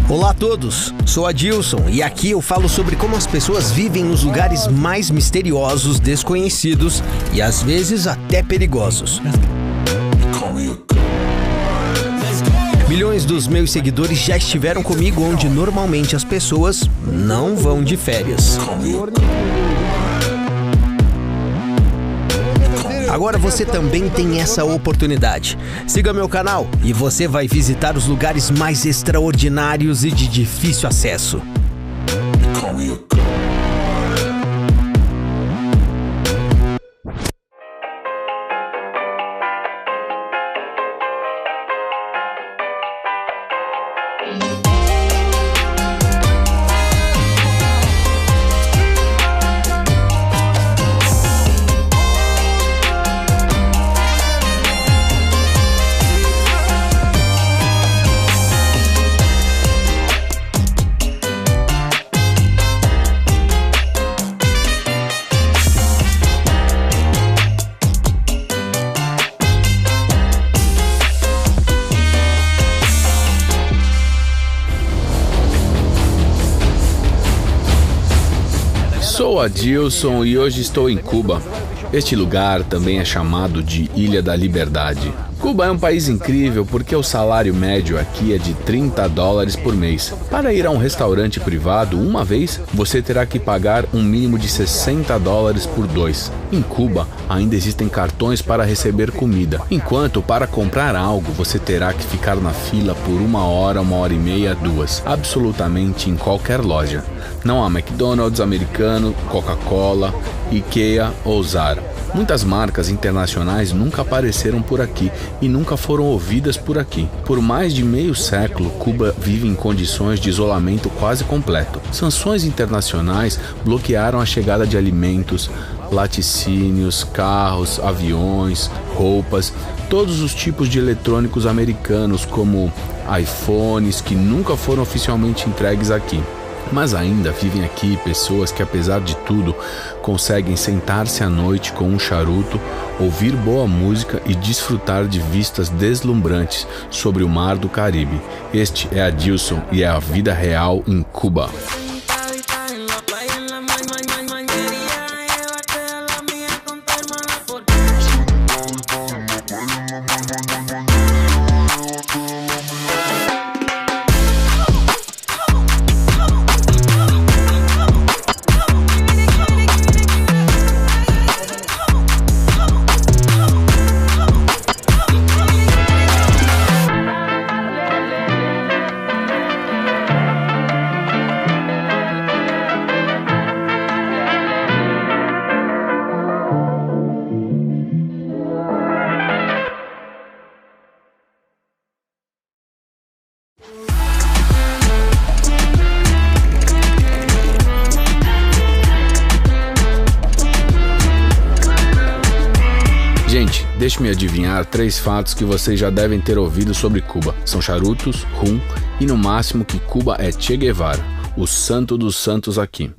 Olá a todos, sou Adilson e aqui eu falo sobre como as pessoas vivem nos lugares mais misteriosos, desconhecidos e às vezes até perigosos. Milhões dos meus seguidores já estiveram comigo onde normalmente as pessoas não vão de férias. Agora você também tem essa oportunidade. Siga meu canal e você vai visitar os lugares mais extraordinários e de difícil acesso. Sou Adilson e hoje estou em Cuba. Este lugar também é chamado de Ilha da Liberdade. Cuba é um país incrível porque o salário médio aqui é de $30 por mês. Para ir a um restaurante privado uma vez, você terá que pagar um mínimo de $60 por 2. Em Cuba, ainda existem cartões para receber comida, enquanto para comprar algo você terá que ficar na fila por 1 hora, 1h30, 2, absolutamente em qualquer loja. Não há McDonald's, Americano, Coca-Cola, IKEA ou Zara. Muitas marcas internacionais nunca apareceram por aqui e nunca foram ouvidas por aqui. Por mais de meio século, Cuba vive em condições de isolamento quase completo. Sanções internacionais bloquearam a chegada de alimentos, laticínios, carros, aviões, roupas, todos os tipos de eletrônicos americanos, como iPhones, que nunca foram oficialmente entregues aqui. Mas ainda vivem aqui pessoas que, apesar de tudo, conseguem sentar-se à noite com um charuto, ouvir boa música e desfrutar de vistas deslumbrantes sobre o mar do Caribe. Este é Adilson e é a vida real em Cuba. Gente, deixe-me adivinhar 3 fatos que vocês já devem ter ouvido sobre Cuba. São charutos, rum e no máximo que Cuba é Che Guevara, o santo dos santos aqui.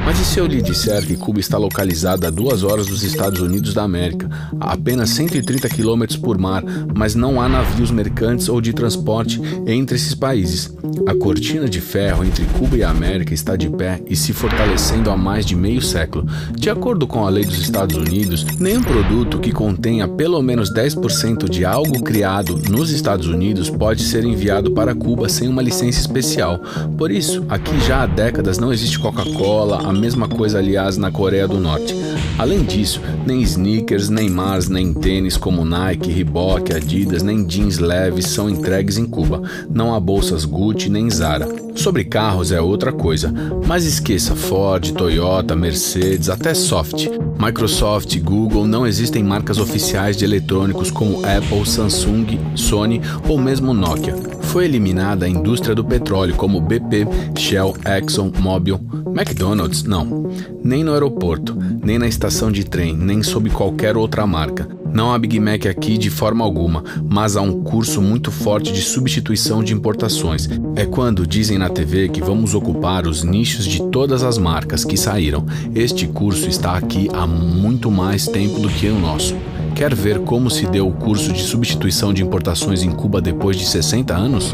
Mas e se eu lhe disser que Cuba está localizada a 2 horas dos Estados Unidos da América, a apenas 130 km por mar, mas não há navios mercantes ou de transporte entre esses países? A cortina de ferro entre Cuba e a América está de pé e se fortalecendo há mais de meio século. De acordo com a lei dos Estados Unidos, nenhum produto que contenha pelo menos 10% de algo criado nos Estados Unidos pode ser enviado para Cuba sem uma licença especial. Por isso, aqui já há décadas não existe Coca-Cola, a mesma coisa, aliás, na Coreia do Norte. Além disso, nem sneakers, nem Mars, nem tênis como Nike, Reebok, Adidas, nem jeans leves são entregues em Cuba. Não há bolsas Gucci nem Zara. Sobre carros é outra coisa, mas esqueça Ford, Toyota, Mercedes, até Soft. Microsoft, Google, não existem marcas oficiais de eletrônicos como Apple, Samsung, Sony ou mesmo Nokia. Foi eliminada a indústria do petróleo como BP, Shell, Exxon, Mobil. McDonald's, não. Nem no aeroporto, nem na estação de trem, nem sob qualquer outra marca. Não há Big Mac aqui de forma alguma, mas há um curso muito forte de substituição de importações. É quando dizem na TV que vamos ocupar os nichos de todas as marcas que saíram. Este curso está aqui há muito mais tempo do que o nosso. Quer ver como se deu o curso de substituição de importações em Cuba depois de 60 anos?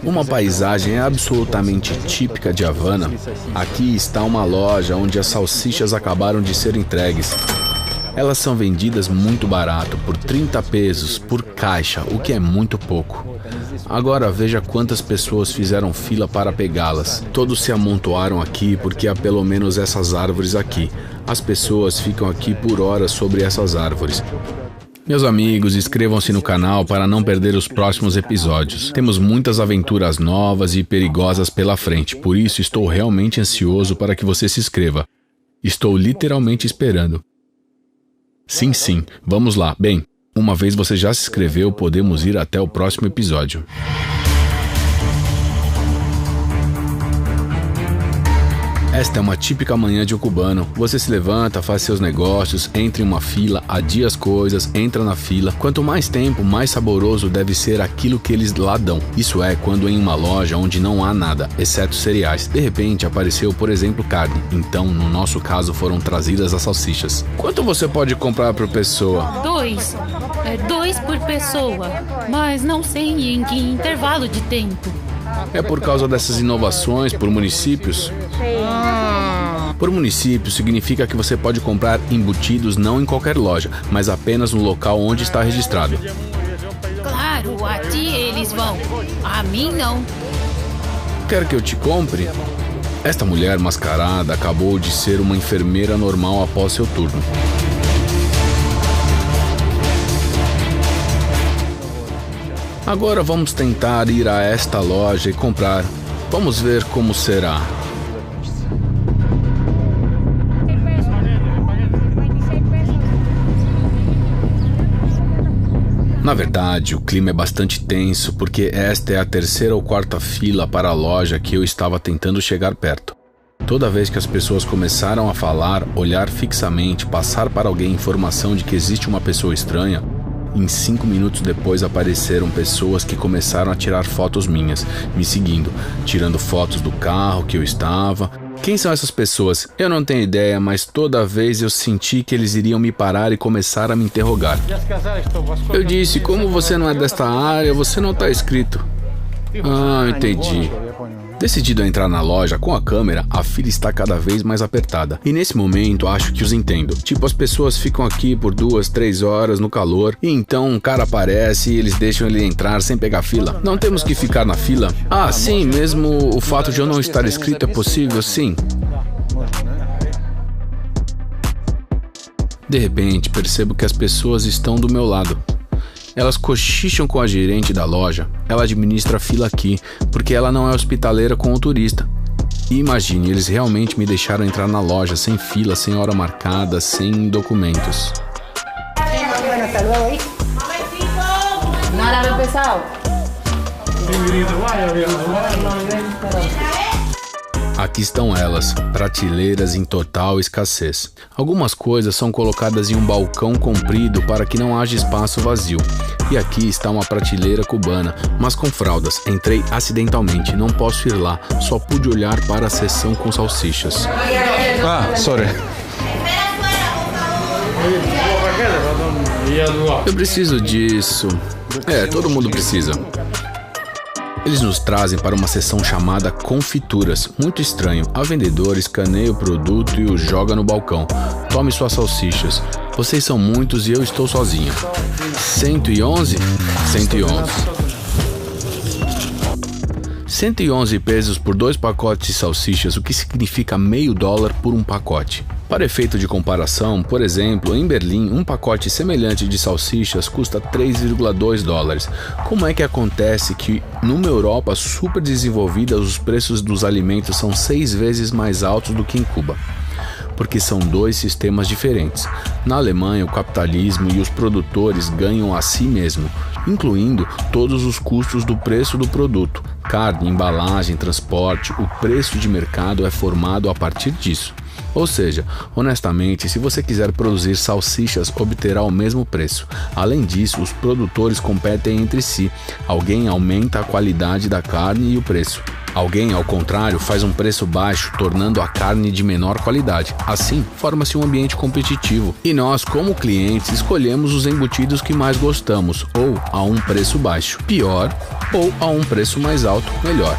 Uma paisagem absolutamente típica de Havana. Aqui está uma loja onde as salsichas acabaram de ser entregues. Elas são vendidas muito barato, por 30 pesos por caixa, o que é muito pouco. Agora veja quantas pessoas fizeram fila para pegá-las. Todos se amontoaram aqui porque há pelo menos essas árvores aqui. As pessoas ficam aqui por horas sobre essas árvores. Meus amigos, inscrevam-se no canal para não perder os próximos episódios. Temos muitas aventuras novas e perigosas pela frente, por isso estou realmente ansioso para que você se inscreva. Estou literalmente esperando. Sim, vamos lá. Bem, uma vez você já se inscreveu, podemos ir até o próximo episódio. Esta é uma típica manhã de um cubano. Você se levanta, faz seus negócios, entra em uma fila, adia as coisas, entra na fila. Quanto mais tempo, mais saboroso deve ser aquilo que eles lá dão. Isso é, quando em uma loja onde não há nada, exceto cereais. De repente apareceu, por exemplo, carne. Então, no nosso caso, foram trazidas as salsichas. Quanto você pode comprar por pessoa? 2. 2 por pessoa. Mas não sei em que intervalo de tempo. É por causa dessas inovações por municípios? Por município significa que você pode comprar embutidos não em qualquer loja, mas apenas no local onde está registrado. Claro, a ti eles vão. A mim não. Quer que eu te compre? Esta mulher mascarada acabou de ser uma enfermeira normal após seu turno. Agora vamos tentar ir a esta loja e comprar. Vamos ver como será. Na verdade, o clima é bastante tenso porque esta é a terceira ou quarta fila para a loja que eu estava tentando chegar perto. Toda vez que as pessoas começaram a falar, olhar fixamente, passar para alguém informação de que existe uma pessoa estranha, em 5 minutos depois apareceram pessoas que começaram a tirar fotos minhas, me seguindo, tirando fotos do carro que eu estava. Quem são essas pessoas? Eu não tenho ideia, mas toda vez eu senti que eles iriam me parar e começar a me interrogar. Eu disse, como você não é desta área, você não está inscrito. Ah, entendi. Decidido a entrar na loja com a câmera, a fila está cada vez mais apertada. E nesse momento acho que os entendo. Tipo, as pessoas ficam aqui por 2, 3 horas no calor e então um cara aparece e eles deixam ele entrar sem pegar fila. Não temos que ficar na fila? Ah, sim, mesmo o fato de eu não estar inscrito é possível, sim. De repente, percebo que as pessoas estão do meu lado. Elas cochicham com a gerente da loja. Ela administra a fila aqui, porque ela não é hospitaleira com o turista. E imagine, eles realmente me deixaram entrar na loja sem fila, sem hora marcada, sem documentos. Nada, meu pessoal. Aqui estão elas, prateleiras em total escassez. Algumas coisas são colocadas em um balcão comprido para que não haja espaço vazio. E aqui está uma prateleira cubana, mas com fraldas. Entrei acidentalmente, não posso ir lá, só pude olhar para a seção com salsichas. Ah, sorry. Eu preciso disso. Todo mundo precisa. Eles nos trazem para uma seção chamada confituras. Muito estranho. A vendedora escaneia o produto e o joga no balcão. Tome suas salsichas. Vocês são muitos e eu estou sozinha. 111? 111. 111 pesos por 2 pacotes de salsichas, o que significa $0,5 por um pacote. Para efeito de comparação, por exemplo, em Berlim, um pacote semelhante de salsichas custa $3,2. Como é que acontece que, numa Europa super desenvolvida, os preços dos alimentos são 6 vezes mais altos do que em Cuba? Porque são 2 sistemas diferentes. Na Alemanha, o capitalismo e os produtores ganham a si mesmo, incluindo todos os custos do preço do produto. Carne, embalagem, transporte, o preço de mercado é formado a partir disso. Ou seja, honestamente, se você quiser produzir salsichas, obterá o mesmo preço. Além disso, os produtores competem entre si. Alguém aumenta a qualidade da carne e o preço. Alguém, ao contrário, faz um preço baixo, tornando a carne de menor qualidade. Assim, forma-se um ambiente competitivo. E nós, como clientes, escolhemos os embutidos que mais gostamos, ou a um preço baixo, pior, ou a um preço mais alto, melhor.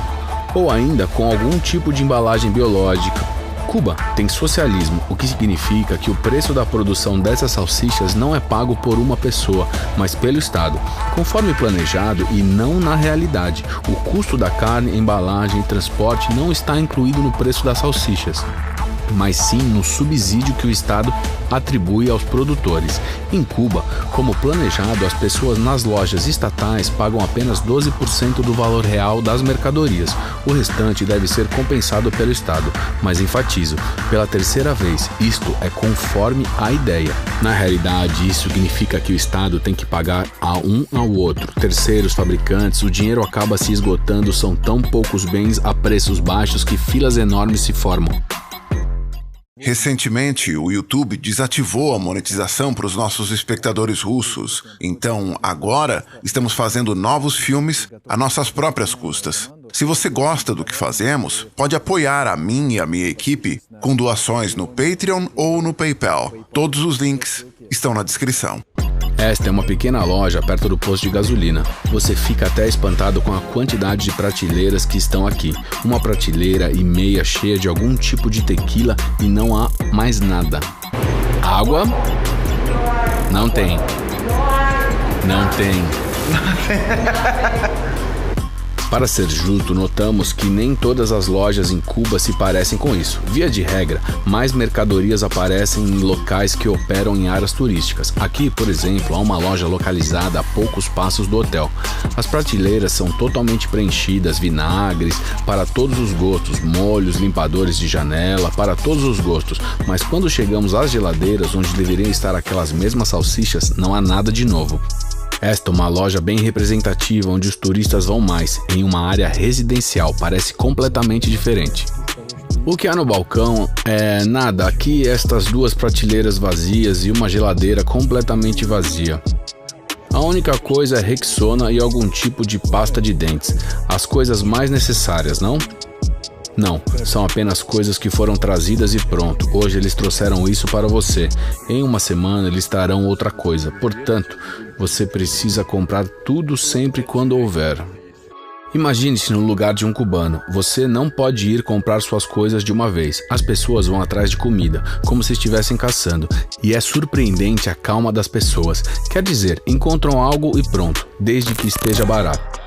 Ou ainda com algum tipo de embalagem biológica. Cuba tem socialismo, o que significa que o preço da produção dessas salsichas não é pago por uma pessoa, mas pelo Estado, conforme planejado e não na realidade. O custo da carne, embalagem e transporte não está incluído no preço das salsichas, mas sim no subsídio que o Estado atribui aos produtores. Em Cuba, como planejado, as pessoas nas lojas estatais pagam apenas 12% do valor real das mercadorias. O restante deve ser compensado pelo Estado, mas enfatizo, pela terceira vez, isto é conforme a ideia. Na realidade, isso significa que o Estado tem que pagar a um ao outro. Terceiros, fabricantes, o dinheiro acaba se esgotando, são tão poucos bens a preços baixos que filas enormes se formam. Recentemente, o YouTube desativou a monetização para os nossos espectadores russos. Então, agora, estamos fazendo novos filmes a nossas próprias custas. Se você gosta do que fazemos, pode apoiar a mim e a minha equipe com doações no Patreon ou no PayPal. Todos os links estão na descrição. Esta é uma pequena loja perto do posto de gasolina. Você fica até espantado com a quantidade de prateleiras que estão aqui. Uma prateleira e meia cheia de algum tipo de tequila e não há mais nada. Água? Não tem. Não tem. Para ser justo, notamos que nem todas as lojas em Cuba se parecem com isso. Via de regra, mais mercadorias aparecem em locais que operam em áreas turísticas. Aqui, por exemplo, há uma loja localizada a poucos passos do hotel. As prateleiras são totalmente preenchidas, vinagres, para todos os gostos, molhos, limpadores de janela, para todos os gostos. Mas quando chegamos às geladeiras, onde deveriam estar aquelas mesmas salsichas, não há nada de novo. Esta é uma loja bem representativa onde os turistas vão mais, em uma área residencial, parece completamente diferente. O que há no balcão é nada, aqui estas duas prateleiras vazias e uma geladeira completamente vazia. A única coisa é Rexona e algum tipo de pasta de dentes, as coisas mais necessárias, não? Não, são apenas coisas que foram trazidas e pronto. Hoje eles trouxeram isso para você. Em uma semana eles trarão outra coisa. Portanto, você precisa comprar tudo sempre quando houver. Imagine-se no lugar de um cubano. Você não pode ir comprar suas coisas de uma vez. As pessoas vão atrás de comida, como se estivessem caçando. E é surpreendente a calma das pessoas. Quer dizer, encontram algo e pronto, desde que esteja barato.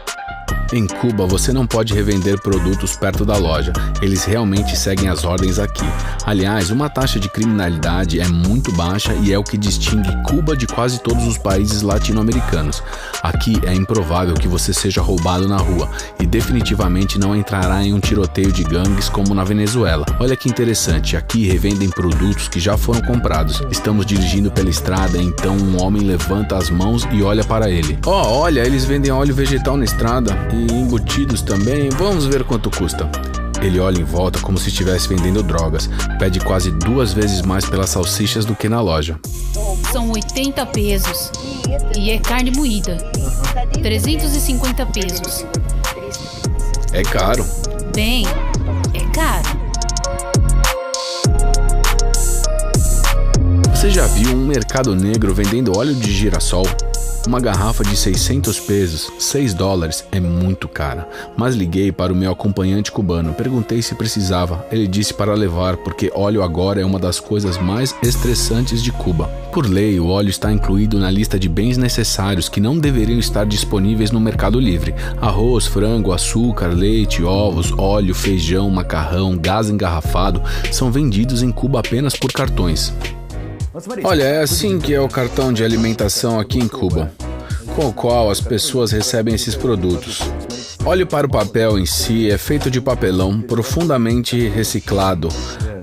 Em Cuba, você não pode revender produtos perto da loja. Eles realmente seguem as ordens aqui. Aliás, uma taxa de criminalidade é muito baixa e é o que distingue Cuba de quase todos os países latino-americanos. Aqui é improvável que você seja roubado na rua e definitivamente não entrará em um tiroteio de gangues como na Venezuela. Olha que interessante, aqui revendem produtos que já foram comprados. Estamos dirigindo pela estrada, então um homem levanta as mãos e olha para ele. Olha, eles vendem óleo vegetal na estrada. E embutidos também, vamos ver quanto custa. Ele olha em volta como se estivesse vendendo drogas. Pede quase 2 vezes mais pelas salsichas do que na loja. São 80 pesos. E é carne moída. 350 pesos. É caro. Bem, é caro. Você já viu um mercado negro vendendo óleo de girassol? Uma garrafa de 600 pesos, $6, é muito cara. Mas liguei para o meu acompanhante cubano, perguntei se precisava. Ele disse para levar, porque óleo agora é uma das coisas mais estressantes de Cuba. Por lei, o óleo está incluído na lista de bens necessários que não deveriam estar disponíveis no mercado livre. Arroz, frango, açúcar, leite, ovos, óleo, feijão, macarrão, gás engarrafado são vendidos em Cuba apenas por cartões. Olha, é assim que é o cartão de alimentação aqui em Cuba, com o qual as pessoas recebem esses produtos. Olhe para o papel em si, é feito de papelão profundamente reciclado.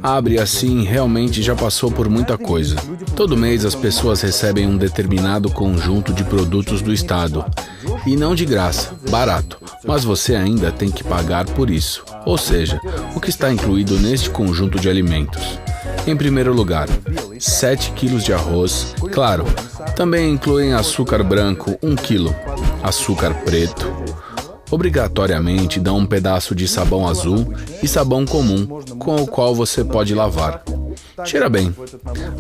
Abre assim, realmente já passou por muita coisa. Todo mês as pessoas recebem um determinado conjunto de produtos do Estado. E não de graça, barato, mas você ainda tem que pagar por isso. Ou seja, o que está incluído neste conjunto de alimentos? Em primeiro lugar, 7 quilos de arroz. Claro, também incluem açúcar branco, 1 quilo, açúcar preto, Obrigatoriamente dão um pedaço de sabão azul e sabão comum, com o qual você pode lavar. Cheira bem.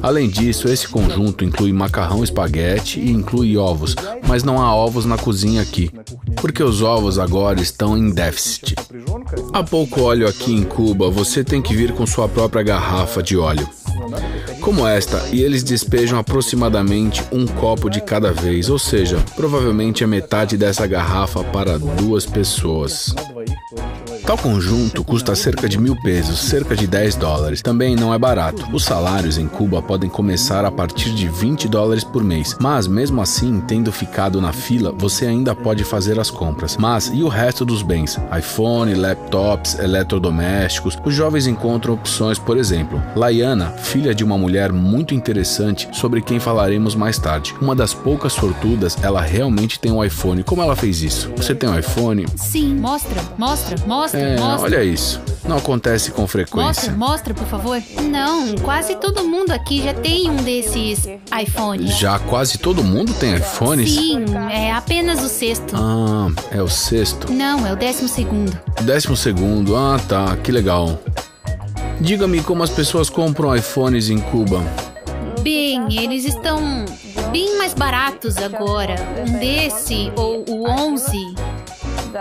Além disso, esse conjunto inclui macarrão espaguete e inclui ovos, mas não há ovos na cozinha aqui, porque os ovos agora estão em déficit. Há pouco óleo aqui em Cuba, você tem que vir com sua própria garrafa de óleo. Como esta, e eles despejam aproximadamente um copo de cada vez, ou seja, provavelmente é metade dessa garrafa para 2 pessoas. Tal conjunto custa cerca de 1.000 pesos, cerca de $10. Também não é barato. Os salários em Cuba podem começar a partir de $20 por mês, mas mesmo assim, tendo ficado na fila, você ainda pode fazer as compras. Mas e o resto dos bens? iPhone, laptops, eletrodomésticos. Os jovens encontram opções, por exemplo, Laiana, filha de uma mulher muito interessante sobre quem falaremos mais tarde. Uma das poucas sortudas, ela realmente tem um iPhone. Como ela fez isso? Você tem um iPhone? Sim, mostra. Olha isso. Não acontece com frequência. Mostra, por favor. Não, quase todo mundo aqui já tem um desses iPhones. Já quase todo mundo tem iPhones? Sim, é apenas o 6º. Ah, é o 6º? Não, é o 12º. 12º? Ah, tá, que legal. Diga-me como as pessoas compram iPhones em Cuba. Bem, eles estão bem mais baratos agora. Um desse, ou o 11,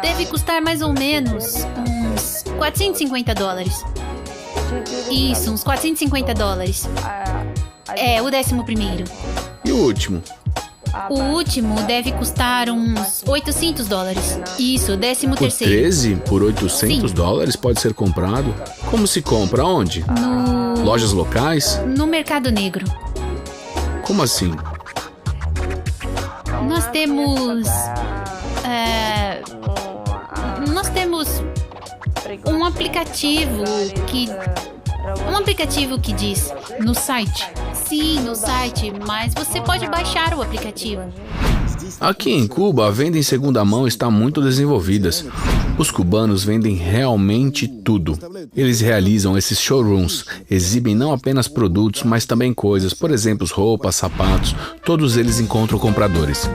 deve custar mais ou menos uns $450. Isso, uns $450. É, o 11º. E o último? O último deve custar uns $800. Isso, o 13º. Por 13? Por $800 pode ser comprado? Como se compra? Onde? Lojas locais? No Mercado Negro. Como assim? Nós temos um aplicativo que diz no site. Sim, no site, mas você pode baixar o aplicativo. Aqui em Cuba, a venda em segunda mão está muito desenvolvida. Os cubanos vendem realmente tudo. Eles realizam esses showrooms, exibem não apenas produtos, mas também coisas, por exemplo, roupas, sapatos, todos eles encontram compradores.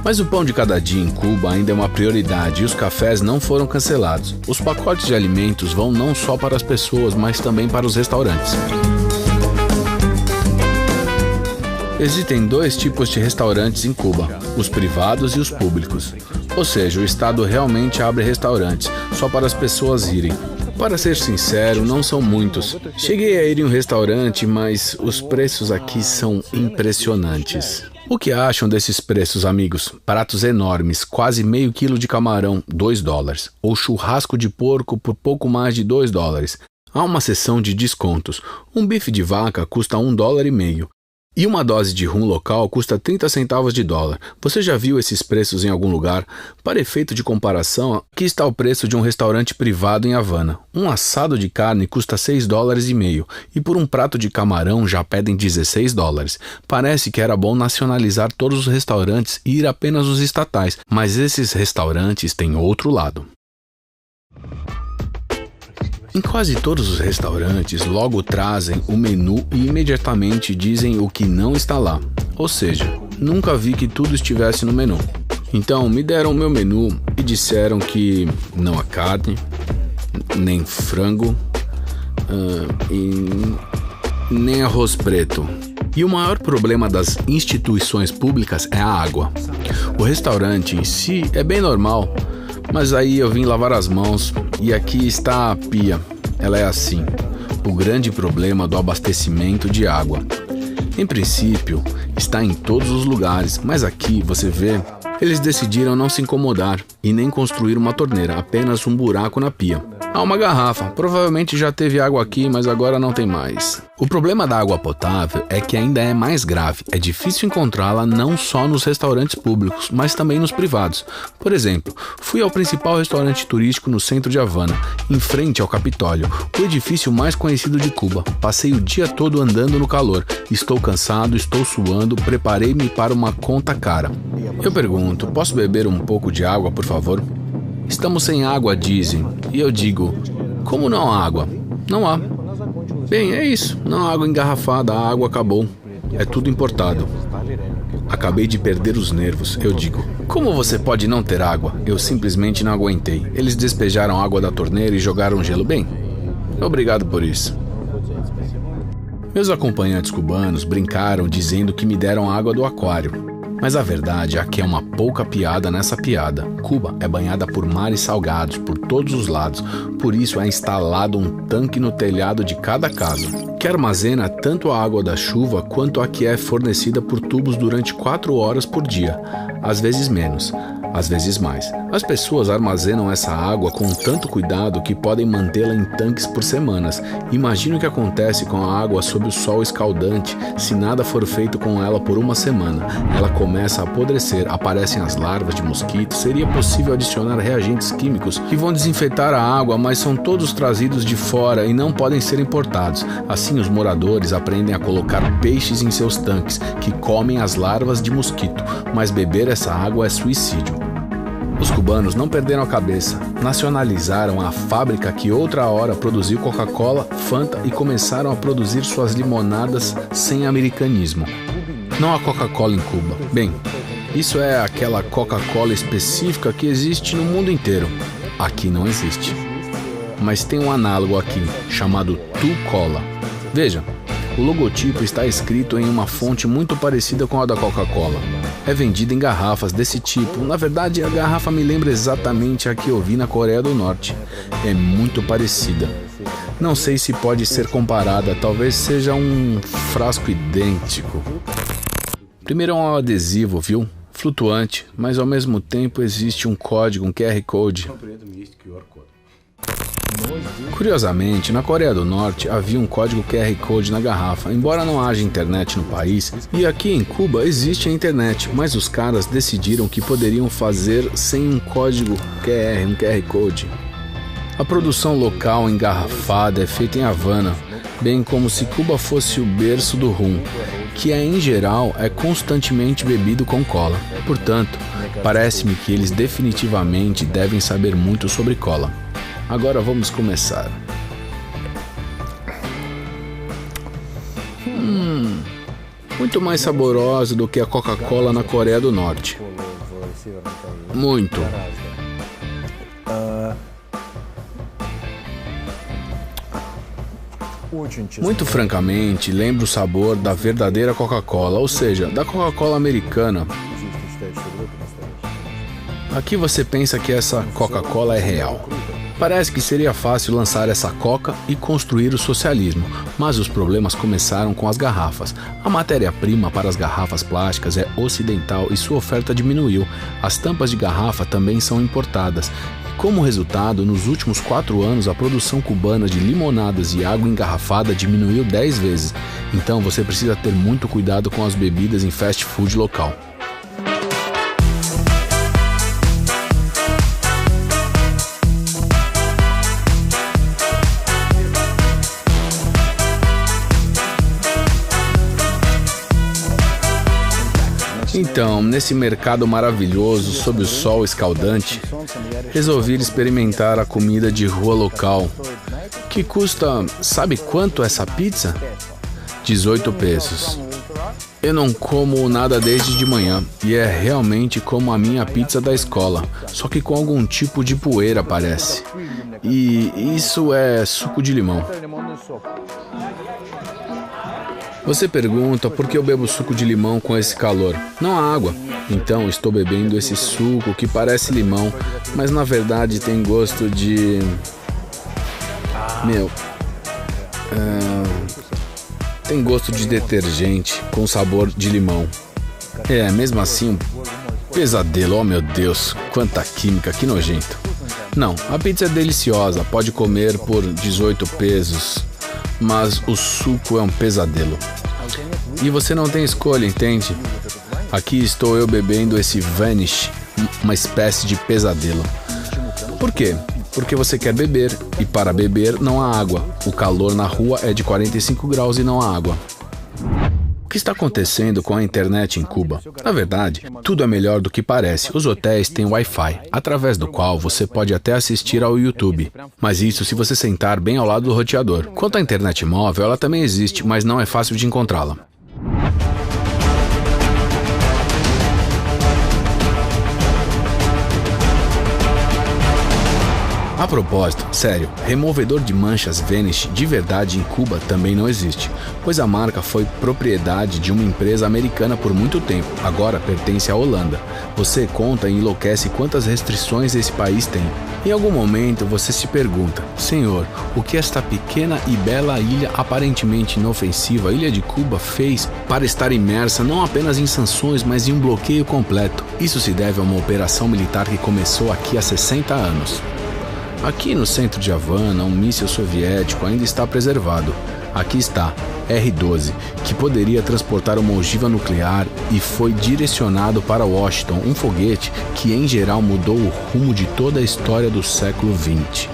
Mas o pão de cada dia em Cuba ainda é uma prioridade e os cafés não foram cancelados. Os pacotes de alimentos vão não só para as pessoas, mas também para os restaurantes. Existem 2 tipos de restaurantes em Cuba, os privados e os públicos. Ou seja, o Estado realmente abre restaurantes, só para as pessoas irem. Para ser sincero, não são muitos. Cheguei a ir em um restaurante, mas os preços aqui são impressionantes. O que acham desses preços, amigos? Pratos enormes, quase meio quilo de camarão, $2. Ou churrasco de porco por pouco mais de $2. Há uma seção de descontos. Um bife de vaca custa $1,50. E uma dose de rum local custa 30 centavos de dólar. Você já viu esses preços em algum lugar? Para efeito de comparação, aqui está o preço de um restaurante privado em Havana. Um assado de carne custa $6,50 e por um prato de camarão já pedem $16. Parece que era bom nacionalizar todos os restaurantes e ir apenas os estatais, mas esses restaurantes têm outro lado. Em quase todos os restaurantes, logo trazem o menu e imediatamente dizem o que não está lá. Ou seja, nunca vi que tudo estivesse no menu. Então, me deram o meu menu e disseram que não há carne, nem frango, e nem arroz preto. E o maior problema das instituições públicas é a água. O restaurante em si é bem normal, mas aí eu vim lavar as mãos e aqui está a pia. Ela é assim, o grande problema do abastecimento de água. Em princípio, está em todos os lugares, mas aqui, você vê, eles decidiram não se incomodar e nem construir uma torneira, apenas um buraco na pia. Há uma garrafa, provavelmente já teve água aqui, mas agora não tem mais. O problema da água potável é que ainda é mais grave. É difícil encontrá-la não só nos restaurantes públicos, mas também nos privados. Por exemplo, fui ao principal restaurante turístico no centro de Havana, em frente ao Capitólio, o edifício mais conhecido de Cuba. Passei o dia todo andando no calor. Estou cansado, estou suando, preparei-me para uma conta cara. Eu pergunto, posso beber um pouco de água, por favor? Estamos sem água, dizem. E eu digo, como não há água? Não há. Bem, é isso. Não há água engarrafada, a água acabou. É tudo importado. Acabei de perder os nervos. Eu digo, como você pode não ter água? Eu simplesmente não aguentei. Eles despejaram água da torneira e jogaram gelo. Bem, obrigado por isso. Meus acompanhantes cubanos brincaram dizendo que me deram água do aquário. Mas a verdade é que é uma pouca piada nessa piada. Cuba é banhada por mares salgados por todos os lados, por isso é instalado um tanque no telhado de cada casa, que armazena tanto a água da chuva quanto a que é fornecida por tubos durante 4 horas por dia, às vezes menos, às vezes mais. As pessoas armazenam essa água com tanto cuidado que podem mantê-la em tanques por semanas. Imagine o que acontece com a água sob o sol escaldante se nada for feito com ela por uma semana. Ela começa a apodrecer, aparecem as larvas de mosquitos. Seria possível adicionar reagentes químicos que vão desinfetar a água, mas são todos trazidos de fora e não podem ser importados. Assim, os moradores aprendem a colocar peixes em seus tanques, que comem as larvas de mosquito, mas beber essa água é suicídio. Os cubanos não perderam a cabeça, nacionalizaram a fábrica que outra hora produziu Coca-Cola, Fanta e começaram a produzir suas limonadas sem americanismo. Não há Coca-Cola em Cuba. Bem, isso é aquela Coca-Cola específica que existe no mundo inteiro. Aqui não existe. Mas tem um análogo aqui, chamado Tu-Cola. Veja, o logotipo está escrito em uma fonte muito parecida com a da Coca-Cola. É vendida em garrafas desse tipo. Na verdade, a garrafa me lembra exatamente a que eu vi na Coreia do Norte. É muito parecida. Não sei se pode ser comparada, talvez seja um frasco idêntico. Primeiro é um adesivo, viu? Flutuante, mas ao mesmo tempo existe um código, um QR Code. Curiosamente, na Coreia do Norte havia um código QR Code na garrafa, embora não haja internet no país, e aqui em Cuba existe a internet, mas os caras decidiram que poderiam fazer sem um código QR, um QR Code. A produção local engarrafada é feita em Havana, bem como se Cuba fosse o berço do rum, que em geral é constantemente bebido com cola. Portanto, parece-me que eles definitivamente devem saber muito sobre cola. Agora vamos começar. Muito mais saborosa do que a Coca-Cola na Coreia do Norte. Muito. Muito francamente, lembra o sabor da verdadeira Coca-Cola, ou seja, da Coca-Cola americana. Aqui você pensa que essa Coca-Cola é real. Parece que seria fácil lançar essa coca e construir o socialismo, mas os problemas começaram com as garrafas. A matéria-prima para as garrafas plásticas é ocidental e sua oferta diminuiu. As tampas de garrafa também são importadas. Como resultado, nos últimos 4 anos, a produção cubana de limonadas e água engarrafada diminuiu 10 vezes. Então você precisa ter muito cuidado com as bebidas em fast food local. Então, nesse mercado maravilhoso, sob o sol escaldante, resolvi experimentar a comida de rua local, que custa, sabe quanto essa pizza? 18 pesos. Eu não como nada desde de manhã, e é realmente como a minha pizza da escola, só que com algum tipo de poeira, parece. E isso é suco de limão. Você pergunta por que eu bebo suco de limão com esse calor? Não há água. Então estou bebendo esse suco que parece limão, mas na verdade tem gosto de... tem gosto de detergente com sabor de limão. Mesmo assim, um pesadelo. Oh meu Deus, quanta química, que nojento. Não, a pizza é deliciosa, pode comer por 18 pesos. Mas o suco é um pesadelo. E você não tem escolha, entende? Aqui estou eu bebendo esse Vanish, uma espécie de pesadelo. Por quê? Porque você quer beber, e para beber não há água. O calor na rua é de 45 graus e não há água. O que está acontecendo com a internet em Cuba? Na verdade, tudo é melhor do que parece. Os hotéis têm Wi-Fi, através do qual você pode até assistir ao YouTube. Mas isso se você sentar bem ao lado do roteador. Quanto à internet móvel, ela também existe, mas não é fácil de encontrá-la. A propósito, sério, removedor de manchas Vanish de verdade em Cuba também não existe, pois a marca foi propriedade de uma empresa americana por muito tempo, agora pertence à Holanda. Você conta e enlouquece quantas restrições esse país tem. Em algum momento você se pergunta, Senhor, o que esta pequena e bela ilha aparentemente inofensiva, Ilha de Cuba, fez para estar imersa não apenas em sanções, mas em um bloqueio completo? Isso se deve a uma operação militar que começou aqui há 60 anos. Aqui no centro de Havana, um míssil soviético ainda está preservado. Aqui está, R-12, que poderia transportar uma ogiva nuclear e foi direcionado para Washington, um foguete que em geral mudou o rumo de toda a história do século XX.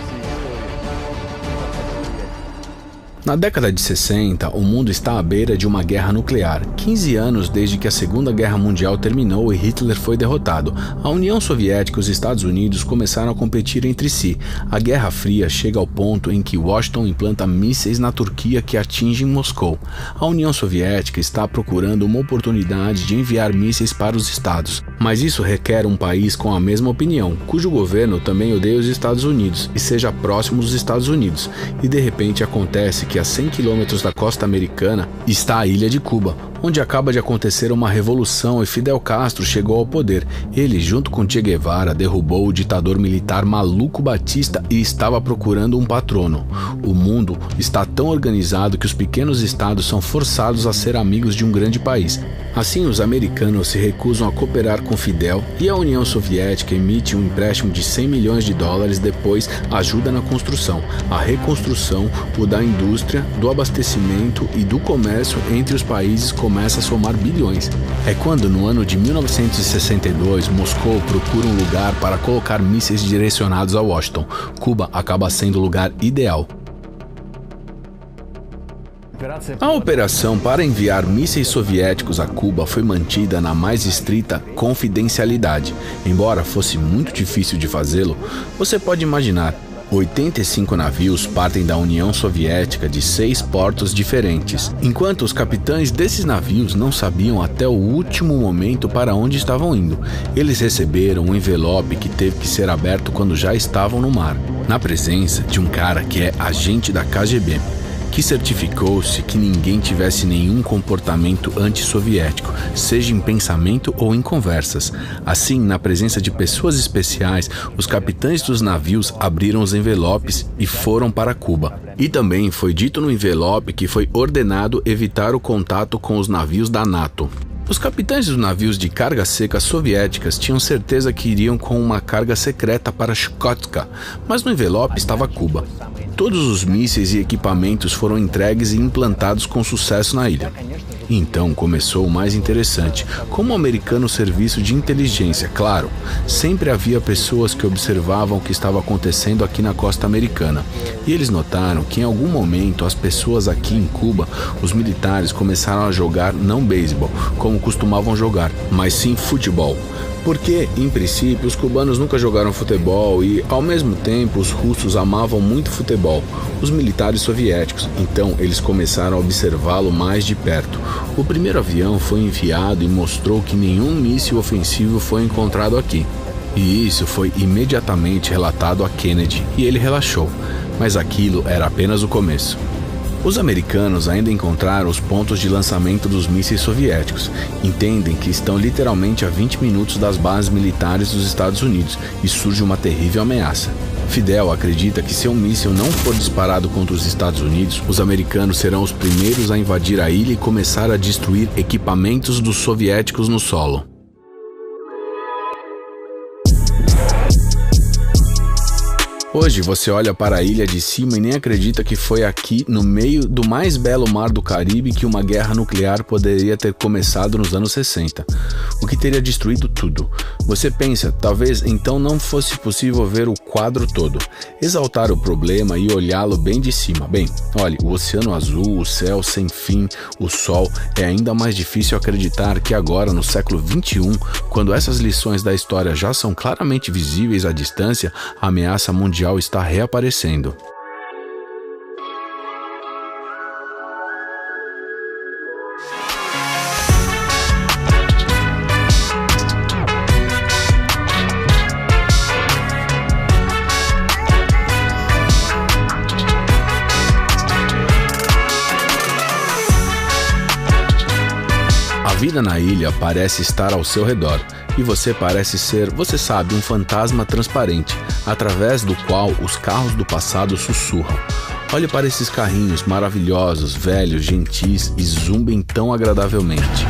Na década de 60, o mundo está à beira de uma guerra nuclear. 15 anos desde que a Segunda Guerra Mundial terminou e Hitler foi derrotado. A União Soviética e os Estados Unidos começaram a competir entre si. A Guerra Fria chega ao ponto em que Washington implanta mísseis na Turquia que atingem Moscou. A União Soviética está procurando uma oportunidade de enviar mísseis para os Estados. Mas isso requer um país com a mesma opinião, cujo governo também odeia os Estados Unidos e seja próximo dos Estados Unidos. E de repente acontece que a 100 quilômetros da costa americana está a Ilha de Cuba, onde acaba de acontecer uma revolução e Fidel Castro chegou ao poder. Ele, junto com Che Guevara, derrubou o ditador militar maluco Batista e estava procurando um patrono. O mundo está tão organizado que os pequenos estados são forçados a ser amigos de um grande país. Assim, os americanos se recusam a cooperar com Fidel e a União Soviética emite um empréstimo de 100 milhões de dólares, depois ajuda na construção, a reconstrução, o da indústria, do abastecimento e do comércio entre os países começa a somar bilhões. É quando, no ano de 1962, Moscou procura um lugar para colocar mísseis direcionados a Washington. Cuba acaba sendo o lugar ideal. A operação para enviar mísseis soviéticos a Cuba foi mantida na mais estrita confidencialidade. Embora fosse muito difícil de fazê-lo, você pode imaginar, 85 navios partem da União Soviética de 6 portos diferentes, enquanto os capitães desses navios não sabiam até o último momento para onde estavam indo. Eles receberam um envelope que teve que ser aberto quando já estavam no mar, na presença de um cara que é agente da KGB, que certificou-se que ninguém tivesse nenhum comportamento antissoviético, seja em pensamento ou em conversas. Assim, na presença de pessoas especiais, os capitães dos navios abriram os envelopes e foram para Cuba. E também foi dito no envelope que foi ordenado evitar o contato com os navios da NATO. Os capitães dos navios de carga seca soviéticas tinham certeza que iriam com uma carga secreta para Chukotka, mas no envelope estava Cuba. Todos os mísseis e equipamentos foram entregues e implantados com sucesso na ilha. Então começou o mais interessante. Como o americano serviço de inteligência, claro, sempre havia pessoas que observavam o que estava acontecendo aqui na costa americana. E eles notaram que em algum momento as pessoas aqui em Cuba, os militares começaram a jogar não beisebol, como costumavam jogar, mas sim futebol. Porque, em princípio, os cubanos nunca jogaram futebol e, ao mesmo tempo, os russos amavam muito futebol, os militares soviéticos. Então, eles começaram a observá-lo mais de perto. O primeiro avião foi enviado e mostrou que nenhum míssil ofensivo foi encontrado aqui. E isso foi imediatamente relatado a Kennedy, e ele relaxou. Mas aquilo era apenas o começo. Os americanos ainda encontraram os pontos de lançamento dos mísseis soviéticos. Entendem que estão literalmente a 20 minutos das bases militares dos Estados Unidos e surge uma terrível ameaça. Fidel acredita que se um míssil não for disparado contra os Estados Unidos, os americanos serão os primeiros a invadir a ilha e começar a destruir equipamentos dos soviéticos no solo. Hoje você olha para a ilha de cima e nem acredita que foi aqui, no meio do mais belo mar do Caribe, que uma guerra nuclear poderia ter começado nos anos 60, o que teria destruído tudo. Você pensa, talvez então não fosse possível ver o quadro todo, exaltar o problema e olhá-lo bem de cima. Bem, olhe, o oceano azul, o céu sem fim, o sol, é ainda mais difícil acreditar que agora, no século XXI, quando essas lições da história já são claramente visíveis à distância, a ameaça mundial está reaparecendo. vida na ilha parece estar ao seu redor e você parece ser, você sabe, um fantasma transparente, através do qual os carros do passado sussurram. Olhe para esses carrinhos maravilhosos, velhos, gentis e zumbem tão agradavelmente.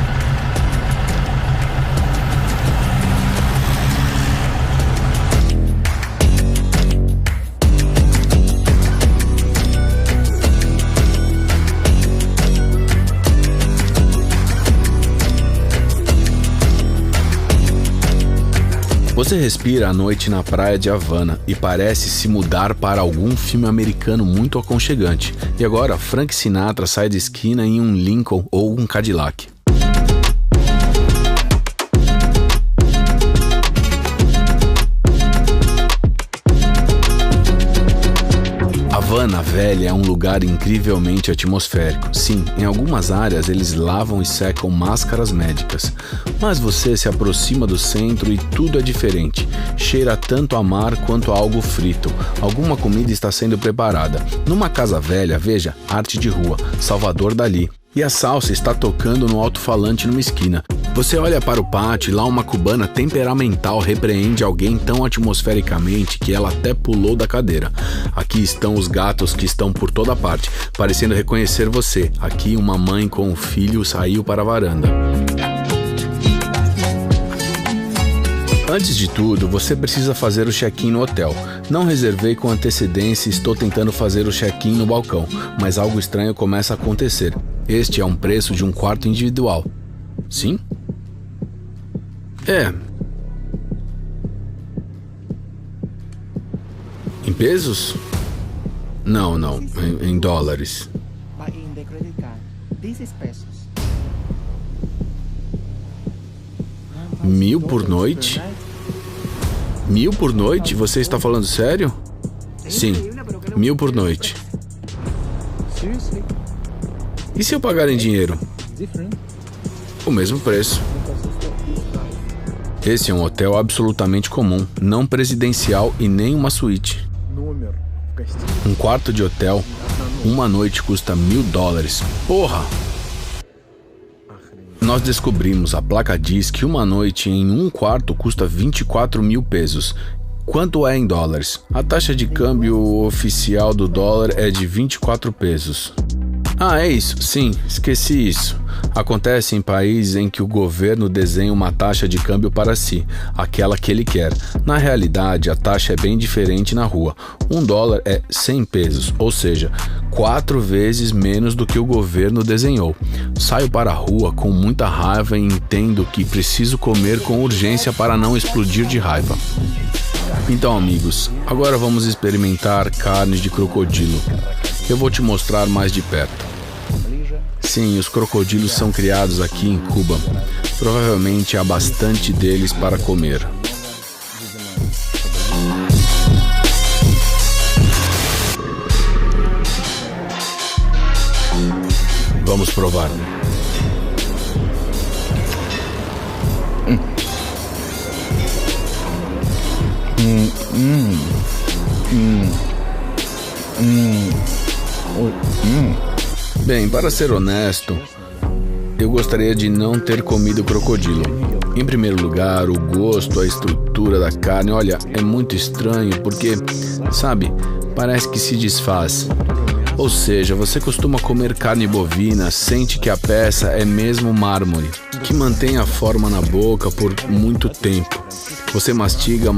Você respira a noite na praia de Havana e parece se mudar para algum filme americano muito aconchegante. E agora, Frank Sinatra sai de esquina em um Lincoln ou um Cadillac. Havana Velha é um lugar incrivelmente atmosférico. Sim, em algumas áreas eles lavam e secam máscaras médicas. Mas você se aproxima do centro e tudo é diferente. Cheira tanto a mar quanto a algo frito. Alguma comida está sendo preparada. Numa casa velha, veja, arte de rua, Salvador Dalí. E a salsa está tocando no alto-falante numa esquina. Você olha para o pátio e lá uma cubana temperamental repreende alguém tão atmosfericamente que ela até pulou da cadeira. Aqui estão os gatos que estão por toda parte, parecendo reconhecer você. Aqui uma mãe com o filho saiu para a varanda. Antes de tudo, você precisa fazer o check-in no hotel. Não reservei com antecedência e estou tentando fazer o check-in no balcão, mas algo estranho começa a acontecer. Este é um preço de um quarto individual. Sim? É. Em pesos? Não, em dólares. 1.000 por noite? 1.000 por noite? Você está falando sério? Sim, 1.000 por noite. E se eu pagar em dinheiro? O mesmo preço. Esse é um hotel absolutamente comum, não presidencial e nem uma suíte. Um quarto de hotel, uma noite custa $1.000. Porra! Nós descobrimos, a placa diz que uma noite em um quarto custa 24 mil pesos. Quanto é em dólares? A taxa de câmbio oficial do dólar é de 24 pesos. Ah, é isso? Sim, esqueci isso. Acontece em países em que o governo desenha uma taxa de câmbio para si, aquela que ele quer. Na realidade, a taxa é bem diferente na rua. $1 é 100 pesos, ou seja, 4 vezes menos do que o governo desenhou. Saio para a rua com muita raiva e entendo que preciso comer com urgência para não explodir de raiva. Então, amigos, agora vamos experimentar carne de crocodilo. Eu vou te mostrar mais de perto. Sim, os crocodilos são criados aqui em Cuba. Provavelmente há bastante deles para comer. Vamos provar. Bem, para ser honesto, eu gostaria de não ter comido crocodilo. Em primeiro lugar, o gosto, a estrutura da carne, olha, é muito estranho porque, sabe, parece que se desfaz. Ou seja, você costuma comer carne bovina, sente que a peça é mesmo mármore, que mantém a forma na boca por muito tempo. Você mastiga,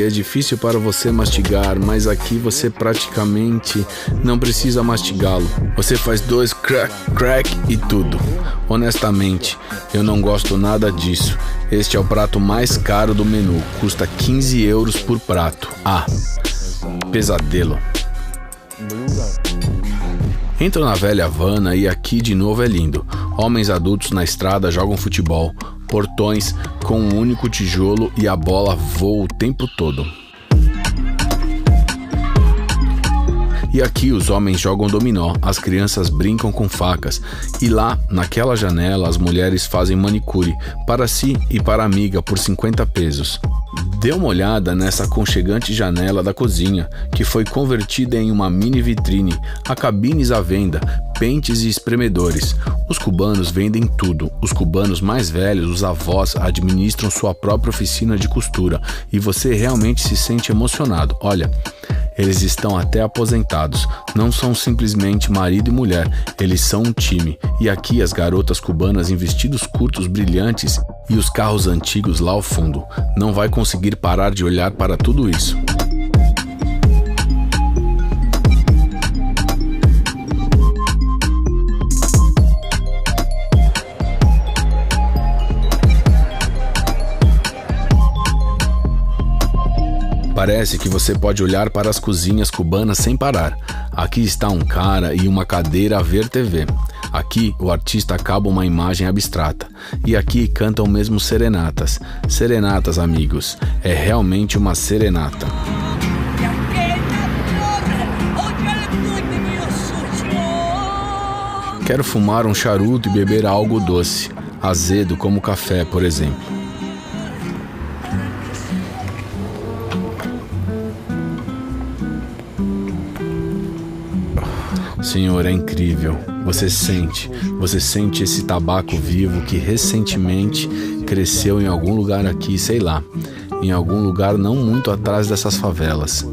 é difícil para você mastigar, mas aqui você praticamente não precisa mastigá-lo. Você faz 2 crack e tudo. Honestamente, eu não gosto nada disso. Este é o prato mais caro do menu, custa 15 euros por prato. Ah, pesadelo. Entro na velha Havana e aqui de novo é lindo. Homens adultos na estrada jogam futebol. Portões com um único tijolo e a bola voa o tempo todo. E aqui os homens jogam dominó, as crianças brincam com facas. E lá, naquela janela, as mulheres fazem manicure para si e para a amiga por 50 pesos. Dê uma olhada nessa aconchegante janela da cozinha, que foi convertida em uma mini vitrine, há cabines à venda, pentes e espremedores. Os cubanos vendem tudo. Os cubanos mais velhos, os avós, administram sua própria oficina de costura e você realmente se sente emocionado. Olha, eles estão até aposentados. Não são simplesmente marido e mulher, eles são um time. E aqui as garotas cubanas em vestidos curtos brilhantes e os carros antigos lá ao fundo. Não vai conseguir parar de olhar para tudo isso. Parece que você pode olhar para as cozinhas cubanas sem parar. Aqui está um cara e uma cadeira a ver TV. Aqui o artista acaba uma imagem abstrata. E aqui cantam mesmo serenatas. Serenatas, amigos. É realmente uma serenata. Quero fumar um charuto e beber algo doce, azedo como café, por exemplo. Senhor, é incrível. Você sente esse tabaco vivo que recentemente cresceu em algum lugar aqui, sei lá, em algum lugar não muito atrás dessas favelas.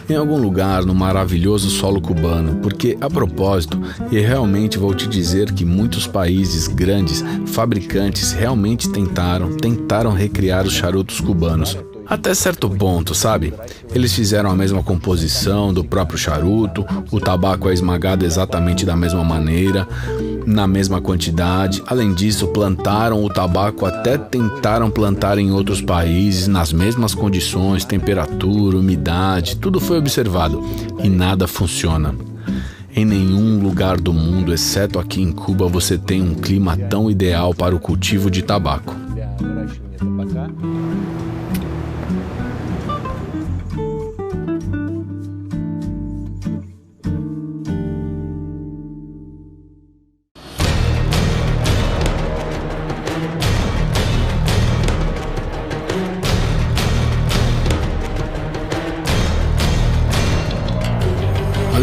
Em algum lugar no maravilhoso solo cubano, porque, a propósito, e realmente vou te dizer que muitos países grandes, fabricantes, realmente tentaram recriar os charutos cubanos. Até certo ponto, sabe? Eles fizeram a mesma composição do próprio charuto, o tabaco é esmagado exatamente da mesma maneira, na mesma quantidade. Além disso, plantaram o tabaco, até tentaram plantar em outros países, nas mesmas condições, temperatura, umidade, tudo foi observado e nada funciona. Em nenhum lugar do mundo, exceto aqui em Cuba, você tem um clima tão ideal para o cultivo de tabaco.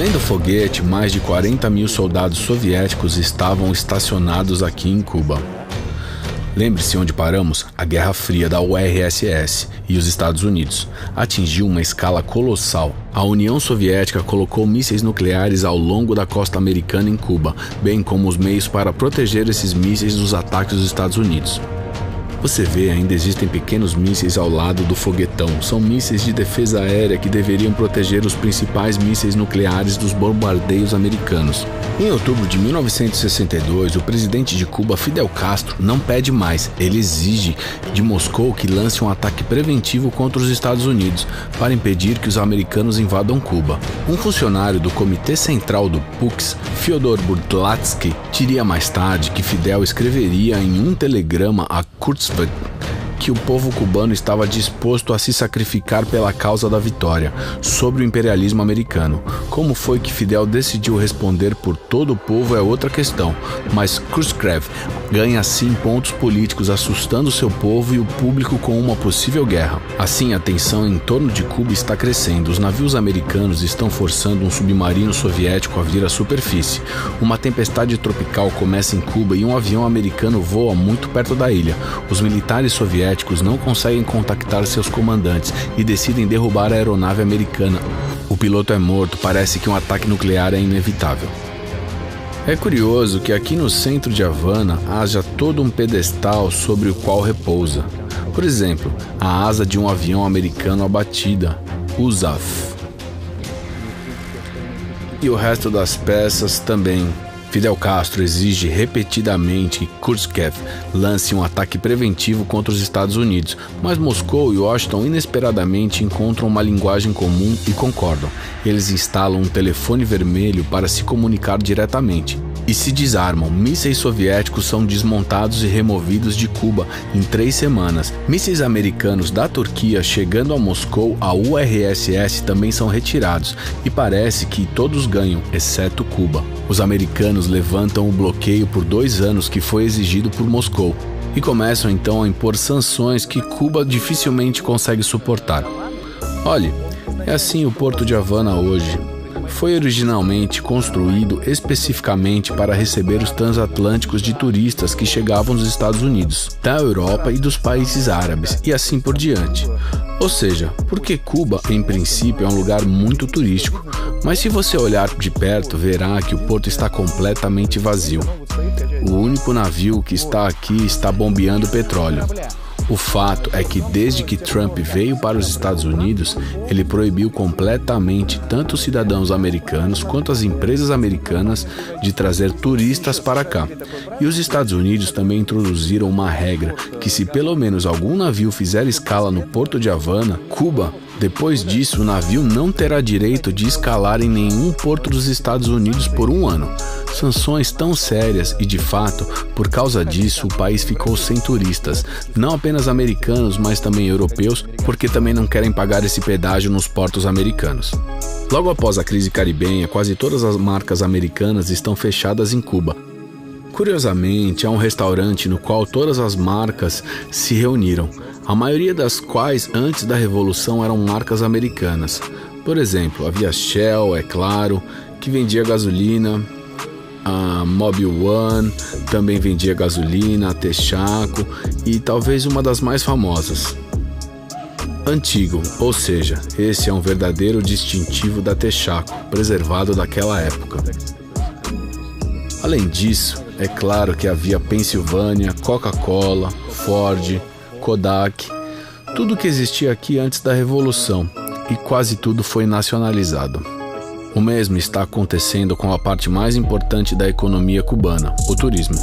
Além do foguete, mais de 40 mil soldados soviéticos estavam estacionados aqui em Cuba. Lembre-se onde paramos? A Guerra Fria da URSS e os Estados Unidos atingiu uma escala colossal. A União Soviética colocou mísseis nucleares ao longo da costa americana em Cuba, bem como os meios para proteger esses mísseis dos ataques dos Estados Unidos. Você vê, ainda existem pequenos mísseis ao lado do foguetão. São mísseis de defesa aérea que deveriam proteger os principais mísseis nucleares dos bombardeios americanos. Em outubro de 1962, o presidente de Cuba, Fidel Castro, não pede mais. Ele exige de Moscou que lance um ataque preventivo contra os Estados Unidos para impedir que os americanos invadam Cuba. Um funcionário do Comitê Central do PUX, Fyodor Budlatsky, diria mais tarde que Fidel escreveria em um telegrama a Kurzweil que o povo cubano estava disposto a se sacrificar pela causa da vitória sobre o imperialismo americano. Como foi que Fidel decidiu responder por todo o povo é outra questão, mas Khrushchev ganha assim pontos políticos assustando seu povo e o público com uma possível guerra. Assim, a tensão em torno de Cuba está crescendo. Os navios americanos estão forçando um submarino soviético a vir à superfície. Uma tempestade tropical começa em Cuba e um avião americano voa muito perto da ilha. Os militares soviéticos não conseguem contactar seus comandantes e decidem derrubar a aeronave americana. O piloto é morto, parece que um ataque nuclear é inevitável. É curioso que aqui no centro de Havana haja todo um pedestal sobre o qual repousa. Por exemplo, a asa de um avião americano abatida, USAF. E o resto das peças também. Fidel Castro exige repetidamente que Khrushchev lance um ataque preventivo contra os Estados Unidos, mas Moscou e Washington inesperadamente encontram uma linguagem comum e concordam. Eles instalam um telefone vermelho para se comunicar diretamente. e se desarmam. Mísseis soviéticos são desmontados e removidos de Cuba em 3 semanas. Mísseis americanos da Turquia chegando a Moscou, a URSS, também são retirados e parece que todos ganham, exceto Cuba. Os americanos levantam o bloqueio por 2 anos que foi exigido por Moscou e começam então a impor sanções que Cuba dificilmente consegue suportar. Olhe, é assim o Porto de Havana hoje. Foi originalmente construído especificamente para receber os transatlânticos de turistas que chegavam dos Estados Unidos, da Europa e dos países árabes, e assim por diante. Ou seja, porque Cuba, em princípio, é um lugar muito turístico, mas se você olhar de perto, verá que o porto está completamente vazio. O único navio que está aqui está bombeando petróleo. O fato é que desde que Trump veio para os Estados Unidos, ele proibiu completamente tanto os cidadãos americanos quanto as empresas americanas de trazer turistas para cá. E os Estados Unidos também introduziram uma regra que se pelo menos algum navio fizer escala no Porto de Havana, Cuba, depois disso o navio não terá direito de escalar em nenhum porto dos Estados Unidos por 1 ano. Sanções tão sérias e, de fato, por causa disso, o país ficou sem turistas, não apenas americanos, mas também europeus, porque também não querem pagar esse pedágio nos portos americanos. Logo após a crise caribenha, quase todas as marcas americanas estão fechadas em Cuba. Curiosamente, há um restaurante no qual todas as marcas se reuniram, a maioria das quais antes da Revolução eram marcas americanas. Por exemplo, havia Shell, é claro, que vendia gasolina, a Mobil One também vendia gasolina, a Texaco e talvez uma das mais famosas, Antigo, ou seja, esse é um verdadeiro distintivo da Texaco, preservado daquela época. Além disso, é claro que havia Pennsylvania, Coca-Cola, Ford, Kodak, tudo que existia aqui antes da Revolução, e quase tudo foi nacionalizado. O mesmo está acontecendo com a parte mais importante da economia cubana, o turismo.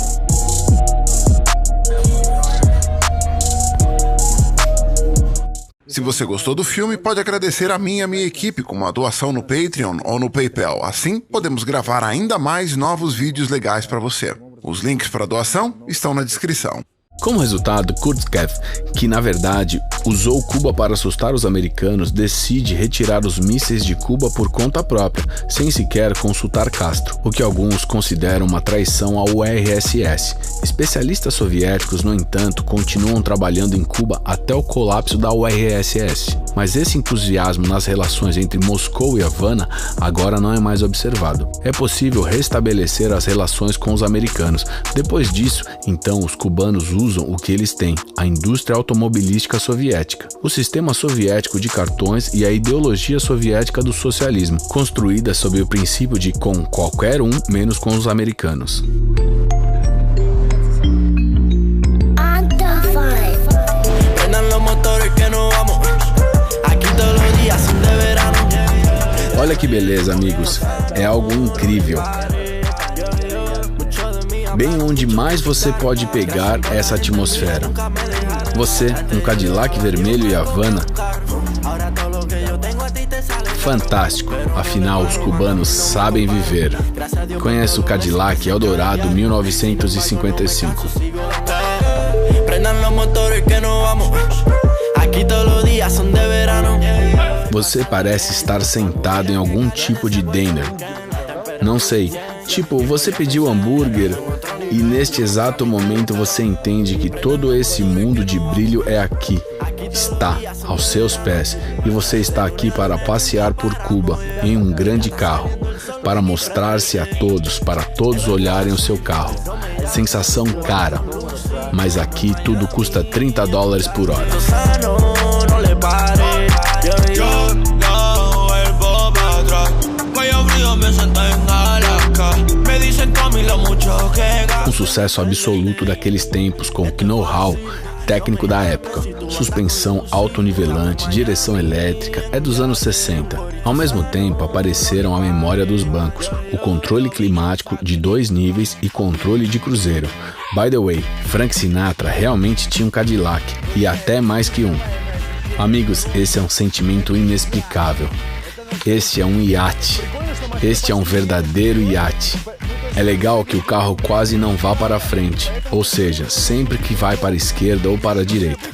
Se você gostou do filme, pode agradecer a mim e a minha equipe com uma doação no Patreon ou no PayPal. Assim, podemos gravar ainda mais novos vídeos legais para você. Os links para a doação estão na descrição. Como resultado, Khrushchev, que na verdade usou Cuba para assustar os americanos, decide retirar os mísseis de Cuba por conta própria, sem sequer consultar Castro, o que alguns consideram uma traição ao URSS. Especialistas soviéticos, no entanto, continuam trabalhando em Cuba até o colapso da URSS, mas esse entusiasmo nas relações entre Moscou e Havana agora não é mais observado. É possível restabelecer as relações com os americanos. Depois disso, então, os cubanos usam o que eles têm, a indústria automobilística soviética, o sistema soviético de cartões e a ideologia soviética do socialismo, construída sob o princípio de com qualquer um, menos com os americanos. Olha que beleza, amigos, é algo incrível. Bem onde mais você pode pegar essa atmosfera. Você, um Cadillac vermelho e Havana. Fantástico, afinal os cubanos sabem viver. Conhece o Cadillac Eldorado 1955. Você parece estar sentado em algum tipo de diner. Não sei, tipo, você pediu hambúrguer e neste exato momento você entende que todo esse mundo de brilho é aqui, está aos seus pés, e você está aqui para passear por Cuba em um grande carro, para mostrar-se a todos, para todos olharem o seu carro. Sensação cara, mas aqui tudo custa $30 por hora. Um sucesso absoluto daqueles tempos, com o know-how técnico da época, suspensão autonivelante, direção elétrica, é dos anos 60. Ao mesmo tempo, apareceram a memória dos bancos, o controle climático de 2 níveis e controle de cruzeiro. By the way, Frank Sinatra realmente tinha um Cadillac, e até mais que um. Amigos, esse é um sentimento inexplicável. Este é um iate. Este é um verdadeiro iate. É legal que o carro quase não vá para frente, ou seja, sempre que vai para a esquerda ou para a direita.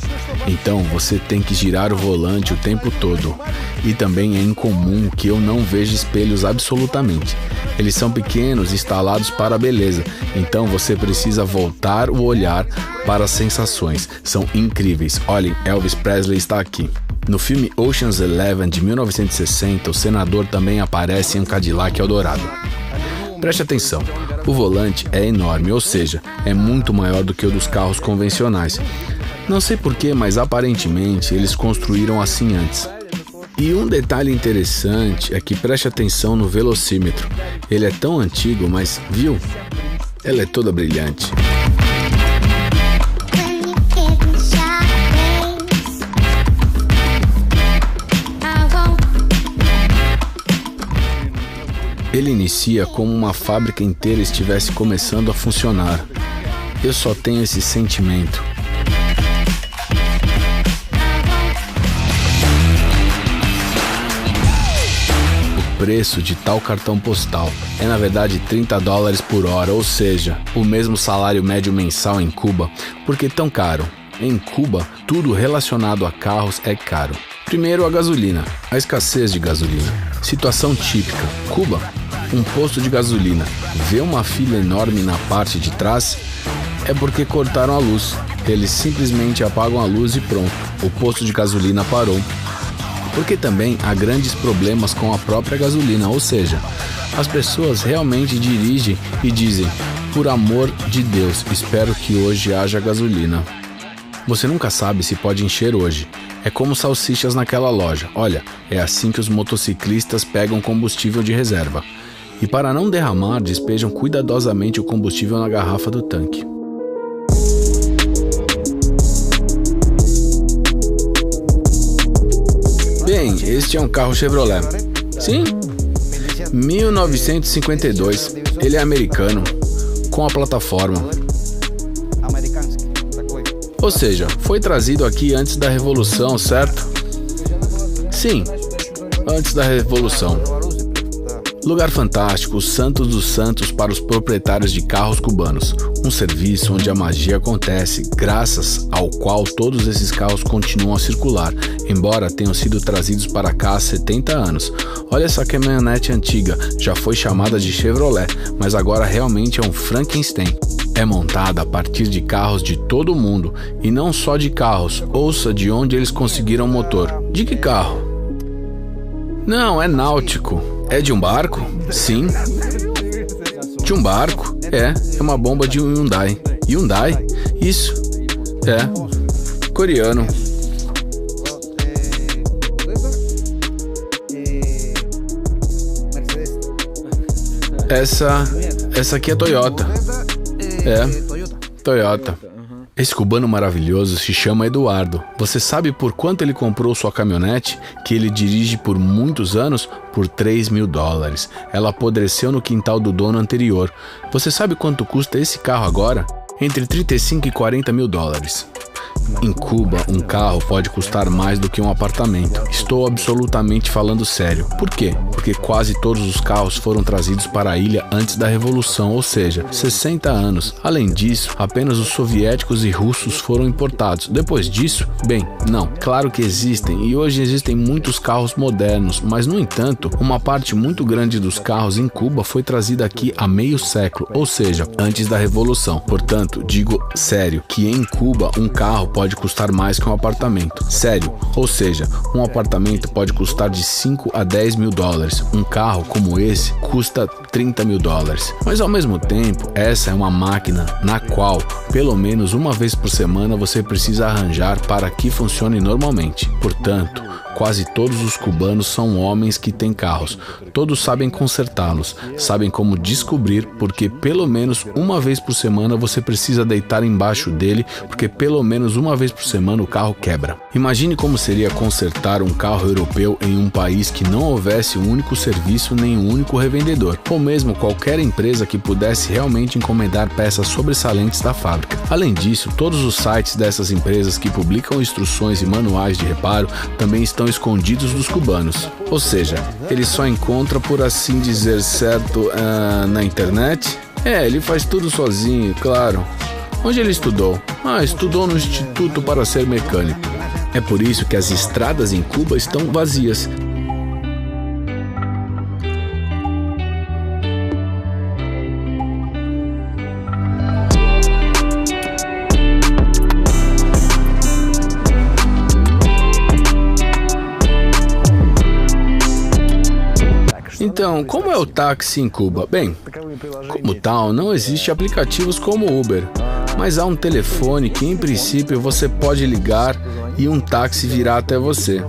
Então você tem que girar o volante o tempo todo. E também é incomum que eu não veja espelhos absolutamente. Eles são pequenos e instalados para a beleza, então você precisa voltar o olhar para as sensações. São incríveis. Olhem, Elvis Presley está aqui. No filme Ocean's 11 de 1960, o senador também aparece em um Cadillac Eldorado. Preste atenção, o volante é enorme, ou seja, é muito maior do que o dos carros convencionais. Não sei porquê, mas aparentemente eles construíram assim antes. E um detalhe interessante é que preste atenção no velocímetro. Ele é tão antigo, mas viu? Ela é toda brilhante. Ele inicia como uma fábrica inteira estivesse começando a funcionar. Eu só tenho esse sentimento. O preço de tal cartão postal é na verdade $30 por hora, ou seja, o mesmo salário médio mensal em Cuba. Por que tão caro? Em Cuba, tudo relacionado a carros é caro. Primeiro, a gasolina, a escassez de gasolina. Situação típica: Cuba, um posto de gasolina, vê uma fila enorme na parte de trás, é porque cortaram a luz. Eles simplesmente apagam a luz e pronto, o posto de gasolina parou. Porque também há grandes problemas com a própria gasolina, ou seja, as pessoas realmente dirigem e dizem: por amor de Deus, espero que hoje haja gasolina. Você nunca sabe se pode encher hoje. É como salsichas naquela loja. Olha, é assim que os motociclistas pegam combustível de reserva. E para não derramar, despejam cuidadosamente o combustível na garrafa do tanque. Bem, este é um carro Chevrolet. Sim, 1952. Ele é americano, com a plataforma. Ou seja, foi trazido aqui antes da Revolução, certo? Sim, antes da Revolução. Lugar fantástico, os Santos dos Santos para os proprietários de carros cubanos. Um serviço onde a magia acontece, graças ao qual todos esses carros continuam a circular, embora tenham sido trazidos para cá há 70 anos. Olha essa caminhonete antiga, já foi chamada de Chevrolet, mas agora realmente é um Frankenstein. É montada a partir de carros de todo o mundo, e não só de carros. Ouça de onde eles conseguiram motor. De que carro? Não, é náutico. É de um barco? Sim. De um barco? É uma bomba de um Hyundai. Hyundai? Isso. É. Coreano. Essa aqui é Toyota. É, Toyota. Esse cubano maravilhoso se chama Eduardo. Você sabe por quanto ele comprou sua caminhonete, que ele dirige por muitos anos? Por $3.000. Ela apodreceu no quintal do dono anterior. Você sabe quanto custa esse carro agora? Entre $35 e $40.000. Em Cuba, um carro pode custar mais do que um apartamento. Estou absolutamente falando sério. Por quê? Porque quase todos os carros foram trazidos para a ilha antes da Revolução, ou seja, 60 anos. Além disso, apenas os soviéticos e russos foram importados. Depois disso, bem, não. Claro que existem, e hoje existem muitos carros modernos, mas no entanto, uma parte muito grande dos carros em Cuba foi trazida aqui há meio século, ou seja, antes da Revolução. Portanto, digo sério, que em Cuba um carro pode custar mais que um apartamento. Sério, ou seja, um apartamento pode custar de $5 a $10.000. Um carro como esse custa $30.000. Mas ao mesmo tempo, essa é uma máquina na qual, pelo menos uma vez por semana, você precisa arranjar para que funcione normalmente. Portanto, quase todos os cubanos são homens que têm carros. Todos sabem consertá-los, sabem como descobrir, porque pelo menos uma vez por semana você precisa deitar embaixo dele, porque pelo menos uma vez por semana o carro quebra. Imagine como seria consertar um carro europeu em um país que não houvesse um único serviço nem um único revendedor, ou mesmo qualquer empresa que pudesse realmente encomendar peças sobressalentes da fábrica. Além disso, todos os sites dessas empresas que publicam instruções e manuais de reparo também estão escondidos dos cubanos. Ou seja, eles só encontram, por assim dizer, certo, na internet. Ele faz tudo sozinho, claro. Onde ele estudou? Estudou no Instituto para ser mecânico. É por isso que as estradas em Cuba estão vazias. Então, como é o táxi em Cuba? Bem, como tal, não existe aplicativos como Uber, mas há um telefone que, em princípio, você pode ligar e um táxi virá até você.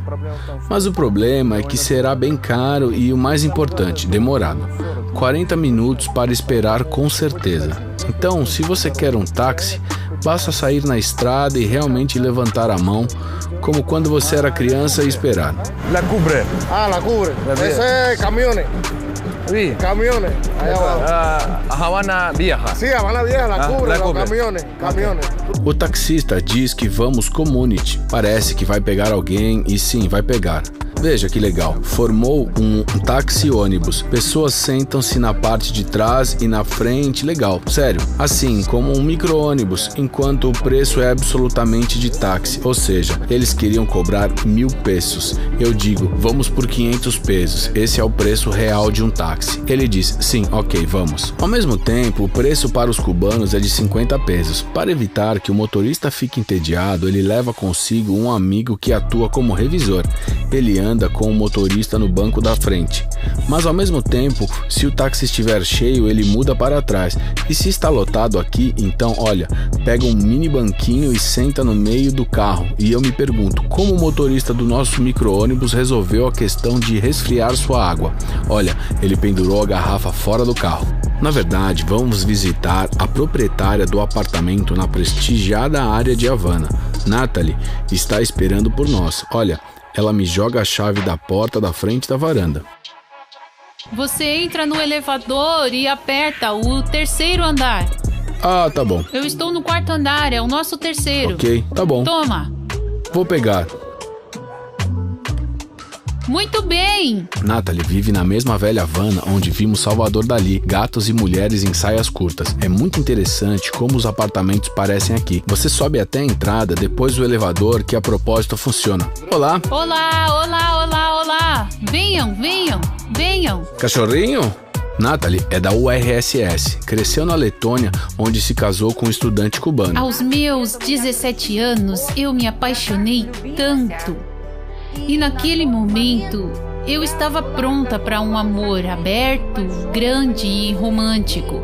Mas o problema é que será bem caro e, o mais importante, demorado. 40 minutos para esperar com certeza. Então, se você quer um táxi, basta sair na estrada e realmente levantar a mão, como quando você era criança e esperar. La cubre. La cubre. Esse é caminhões. Sí. Caminhones. Havana Vieja. Sí, Havana Vieja, la cubre, los caminhones. O taxista diz que vamos community. Parece que vai pegar alguém e sim, vai pegar. Veja que legal, formou um táxi-ônibus. Pessoas sentam-se na parte de trás e na frente, legal, sério. Assim, como um micro-ônibus, enquanto o preço é absolutamente de táxi. Ou seja, eles queriam cobrar 1.000 pesos. Eu digo, vamos por 500 pesos. Esse é o preço real de um táxi. Ele diz, sim, ok, vamos. Ao mesmo tempo, o preço para os cubanos é de 50 pesos. Para evitar que o motorista fique entediado, ele leva consigo um amigo que atua como revisor. Ele anda com o motorista no banco da frente. Mas ao mesmo tempo, se o táxi estiver cheio, ele muda para trás. E se está lotado aqui, então, olha, pega um mini banquinho e senta no meio do carro. E eu me pergunto, como o motorista do nosso micro-ônibus resolveu a questão de resfriar sua água? Olha, ele pendurou a garrafa fora do carro. Na verdade, vamos visitar a proprietária do apartamento na prestigiada área de Havana. Natalie está esperando por nós. Olha, ela me joga a chave da porta da frente da varanda. Você entra no elevador e aperta o 3º andar. Tá bom. Eu estou no 4º andar, é o nosso 3º. Ok, tá bom. Toma. Vou pegar. Muito bem! Natalie vive na mesma velha Havana onde vimos Salvador Dalí, gatos e mulheres em saias curtas. É muito interessante como os apartamentos parecem aqui. Você sobe até a entrada, depois o elevador, que a propósito funciona. Olá! Olá, olá, olá, olá! Venham, venham, venham! Cachorrinho? Natalie é da URSS, cresceu na Letônia, onde se casou com um estudante cubano. Aos meus 17 anos, eu me apaixonei tanto. E naquele momento, eu estava pronta para um amor aberto, grande e romântico.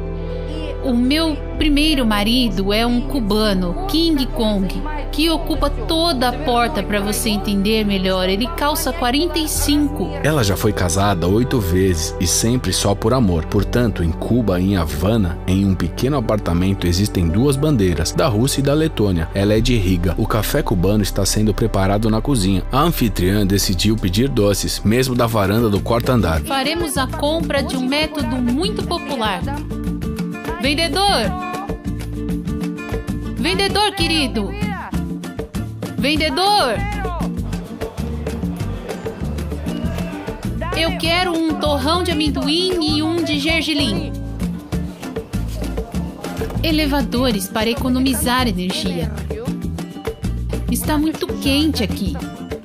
O meu primeiro marido é um cubano, King Kong, que ocupa toda a porta para você entender melhor. Ele calça 45. Ela já foi casada 8 vezes e sempre só por amor. Portanto, em Cuba, em Havana, em um pequeno apartamento existem 2 bandeiras, da Rússia e da Letônia. Ela é de Riga. O café cubano está sendo preparado na cozinha. A anfitriã decidiu pedir doces, mesmo da varanda do 4º andar. Faremos a compra de um método muito popular. Vendedor! Vendedor, querido! Vendedor! Eu quero um torrão de amendoim e um de gergelim. Elevadores para economizar energia. Está muito quente aqui.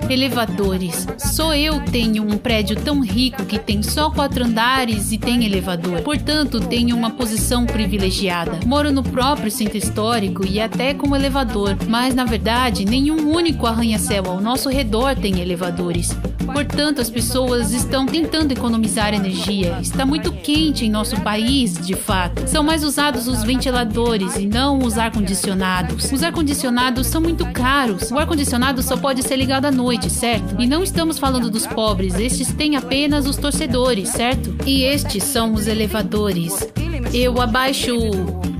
Elevadores. Só eu tenho um prédio tão rico que tem só 4 andares e tem elevador. Portanto, tenho uma posição privilegiada. Moro no próprio centro histórico e até com elevador. Mas, na verdade, nenhum único arranha-céu ao nosso redor tem elevadores. Portanto, as pessoas estão tentando economizar energia. Está muito quente em nosso país, de fato. São mais usados os ventiladores e não os ar-condicionados. Os ar-condicionados são muito caros. O ar-condicionado só pode ser ligado à noite, certo? E não estamos falando dos pobres. Estes têm apenas os torcedores, certo? E estes são os elevadores. Eu abaixo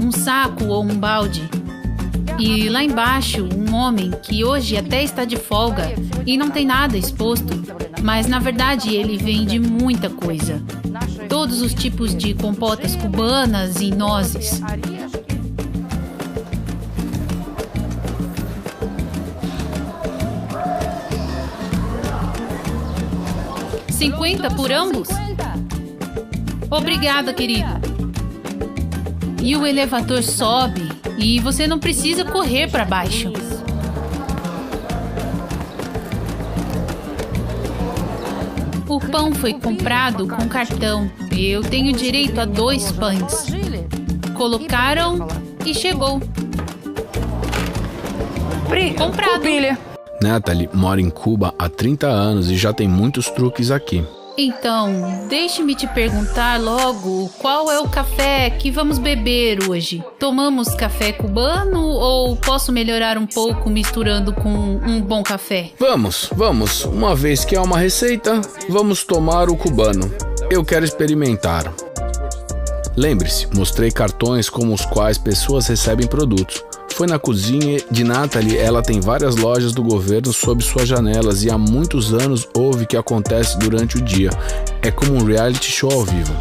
um saco ou um balde. E lá embaixo, um homem que hoje até está de folga e não tem nada exposto, mas na verdade ele vende muita coisa. Todos os tipos de compotas cubanas e nozes. $50 por ambos? Obrigada, querido. E o elevador sobe e você não precisa correr para baixo. O pão foi comprado com cartão. Eu tenho direito a 2 pães. Colocaram e chegou. Comprado. Natalie mora em Cuba há 30 anos e já tem muitos truques aqui. Então, deixe-me te perguntar logo qual é o café que vamos beber hoje. Tomamos café cubano ou posso melhorar um pouco misturando com um bom café? Vamos. Uma vez que há uma receita, vamos tomar o cubano. Eu quero experimentar. Lembre-se, mostrei cartões com os quais pessoas recebem produtos. Foi na cozinha de Natalie, ela tem várias lojas do governo sob suas janelas e há muitos anos ouve que acontece durante o dia. É como um reality show ao vivo.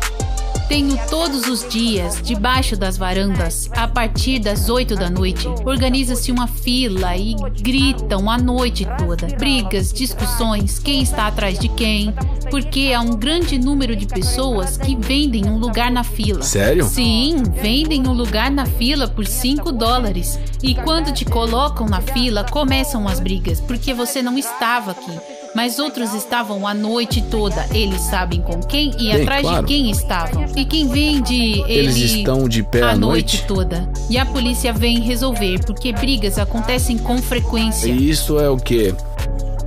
Tenho todos os dias, debaixo das varandas, a partir das 8 da noite. Organiza-se uma fila e gritam a noite toda. Brigas, discussões, quem está atrás de quem. Porque há um grande número de pessoas que vendem um lugar na fila. Sério? Sim, vendem um lugar na fila por $5. E quando te colocam na fila, começam as brigas, porque você não estava aqui. Mas outros estavam a noite toda. Eles sabem com quem e atrás de quem estavam. E quem vende, eles estão de pé a à noite toda. E a polícia vem resolver, porque brigas acontecem com frequência. E isso é o quê?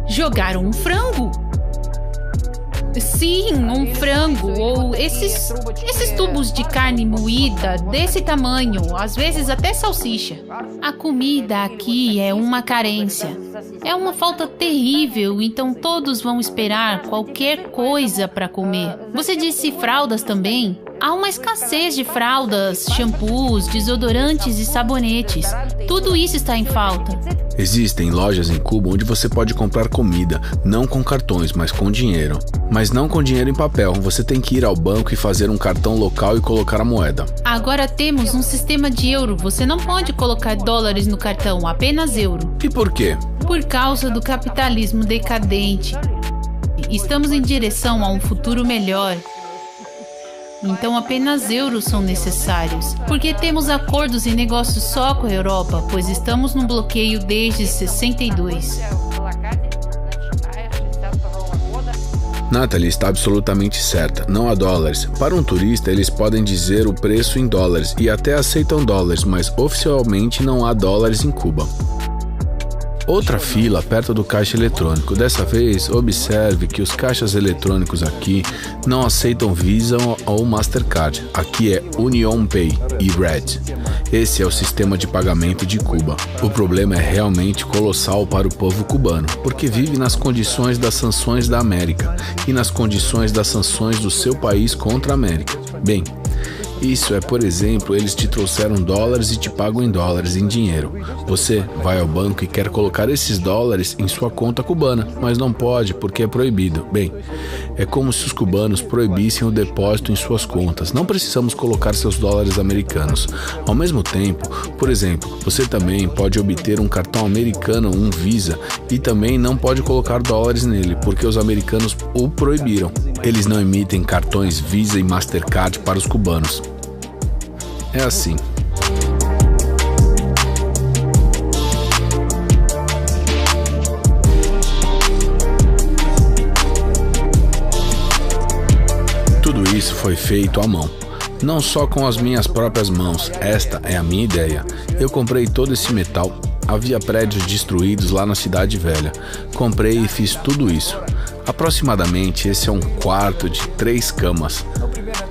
Jogaram um frango. Sim, um frango ou esses tubos de carne moída desse tamanho, às vezes até salsicha. A comida aqui é uma carência. É uma falta terrível, então todos vão esperar qualquer coisa para comer. Você disse fraldas também? Há uma escassez de fraldas, shampoos, desodorantes e sabonetes. Tudo isso está em falta. Existem lojas em Cuba onde você pode comprar comida, não com cartões, mas com dinheiro. Mas não com dinheiro em papel. Você tem que ir ao banco e fazer um cartão local e colocar a moeda. Agora temos um sistema de euro. Você não pode colocar dólares no cartão, apenas euro. E por quê? Por causa do capitalismo decadente. Estamos em direção a um futuro melhor. Então apenas euros são necessários. Porque temos acordos e negócios só com a Europa, pois estamos num bloqueio desde 62. Natalie está absolutamente certa. Não há dólares. Para um turista, eles podem dizer o preço em dólares e até aceitam dólares, mas oficialmente não há dólares em Cuba. Outra fila perto do caixa eletrônico. Dessa vez, observe que os caixas eletrônicos aqui não aceitam Visa ou Mastercard. Aqui é UnionPay e Red. Esse é o sistema de pagamento de Cuba. O problema é realmente colossal para o povo cubano, porque vive nas condições das sanções da América e nas condições das sanções do seu país contra a América. Bem, isso é, por exemplo, eles te trouxeram dólares e te pagam em dólares, em dinheiro. Você vai ao banco e quer colocar esses dólares em sua conta cubana, mas não pode porque é proibido. Bem, é como se os cubanos proibissem o depósito em suas contas. Não precisamos colocar seus dólares americanos. Ao mesmo tempo, por exemplo, você também pode obter um cartão americano, um Visa, e também não pode colocar dólares nele, porque os americanos o proibiram. Eles não emitem cartões Visa e Mastercard para os cubanos. É assim. Tudo isso foi feito à mão. Não só com as minhas próprias mãos. Esta é a minha ideia. Eu comprei todo esse metal. Havia prédios destruídos lá na Cidade Velha. Comprei e fiz tudo isso. Aproximadamente, esse é um quarto de 3 camas,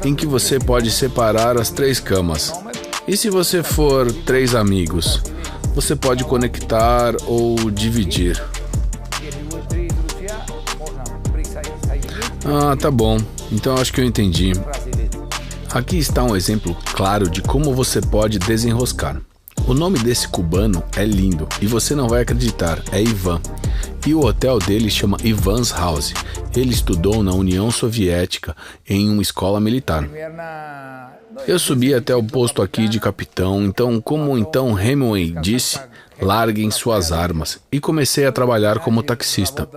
em que você pode separar as 3 camas. E se você for 3 amigos, você pode conectar ou dividir. Ah, tá bom. Então acho que eu entendi. Aqui está um exemplo claro de como você pode desenroscar. O nome desse cubano é lindo e você não vai acreditar, é Ivan. E o hotel dele chama Ivan's House. Ele estudou na União Soviética em uma escola militar. Eu subi até o posto aqui de capitão, então como Hemingway disse, larguem suas armas. E comecei a trabalhar como taxista.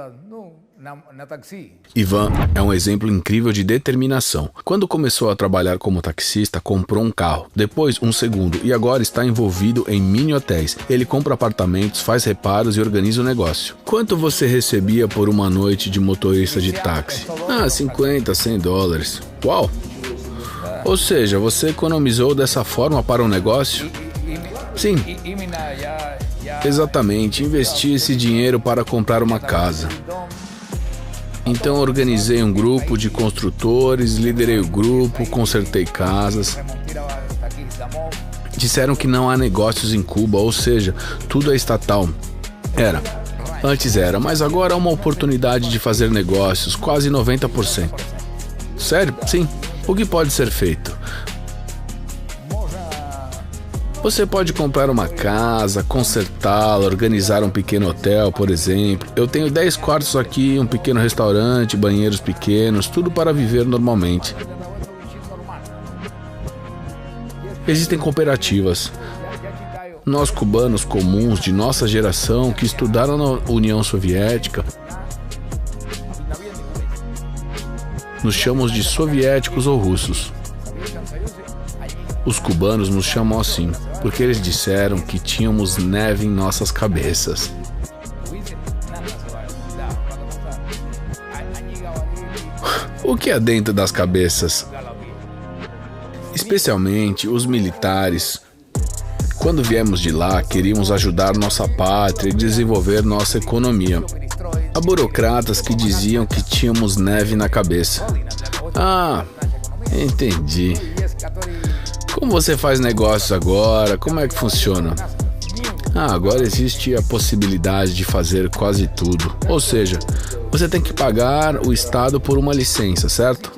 Ivan é um exemplo incrível de determinação. Quando começou a trabalhar como taxista, comprou um carro, depois um segundo e agora está envolvido em mini hotéis. Ele compra apartamentos, faz reparos e organiza o negócio. Quanto você recebia por uma noite de motorista de táxi? $50, $100. Uau! Ou seja, você economizou dessa forma para um negócio? Sim. Exatamente, investi esse dinheiro para comprar uma casa. Então organizei um grupo de construtores, liderei o grupo, consertei casas. Disseram que não há negócios em Cuba, ou seja, tudo é estatal. Antes era, mas agora há uma oportunidade de fazer negócios, quase 90%. Sério? Sim. O que pode ser feito? Você pode comprar uma casa, consertá-la, organizar um pequeno hotel, por exemplo. Eu tenho 10 quartos aqui, um pequeno restaurante, banheiros pequenos, tudo para viver normalmente. Existem cooperativas. Nós cubanos comuns de nossa geração que estudaram na União Soviética, nos chamamos de soviéticos ou russos. Os cubanos nos chamam assim, porque eles disseram que tínhamos neve em nossas cabeças. O que há dentro das cabeças? Especialmente os militares. Quando viemos de lá, queríamos ajudar nossa pátria e desenvolver nossa economia. Há burocratas que diziam que tínhamos neve na cabeça. Entendi. Como você faz negócios agora? Como é que funciona? Agora existe a possibilidade de fazer quase tudo. Ou seja, você tem que pagar o Estado por uma licença, certo?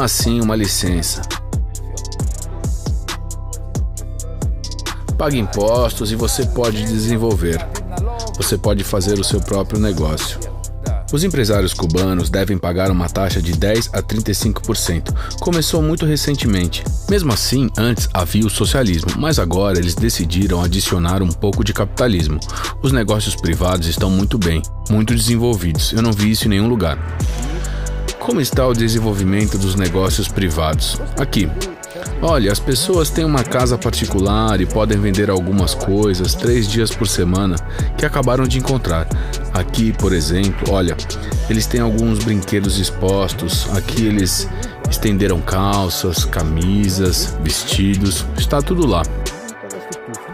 Sim, uma licença. Paga impostos e você pode desenvolver. Você pode fazer o seu próprio negócio. Os empresários cubanos devem pagar uma taxa de 10% a 35%. Começou muito recentemente. Mesmo assim, antes havia o socialismo, mas agora eles decidiram adicionar um pouco de capitalismo. Os negócios privados estão muito bem, muito desenvolvidos. Eu não vi isso em nenhum lugar. Como está o desenvolvimento dos negócios privados? Aqui. Olha, as pessoas têm uma casa particular e podem vender algumas coisas 3 dias por semana que acabaram de encontrar. Aqui, por exemplo, olha, eles têm alguns brinquedos expostos. Aqui eles estenderam calças, camisas, vestidos, está tudo lá.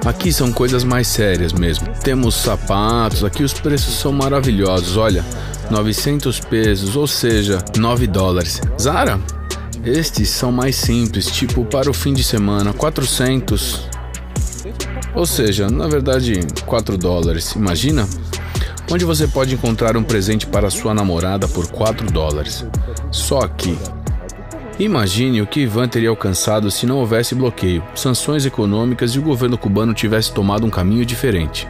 Aqui são coisas mais sérias mesmo. Temos sapatos, aqui os preços são maravilhosos, olha, 900 pesos, ou seja, $9. Zara? Estes são mais simples, tipo para o fim de semana, 400. Ou seja, na verdade, $4. Imagina? Onde você pode encontrar um presente para sua namorada por $4. Só aqui. Imagine o que Ivan teria alcançado se não houvesse bloqueio, sanções econômicas e o governo cubano tivesse tomado um caminho diferente.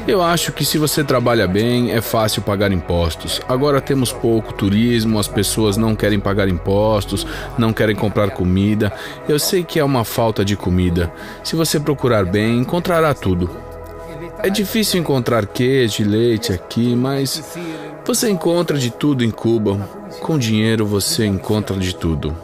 Eu acho que se você trabalha bem, é fácil pagar impostos. Agora temos pouco turismo, as pessoas não querem pagar impostos, não querem comprar comida. Eu sei que é uma falta de comida. Se você procurar bem, encontrará tudo. É difícil encontrar queijo e leite aqui, mas você encontra de tudo em Cuba. Com dinheiro você encontra de tudo.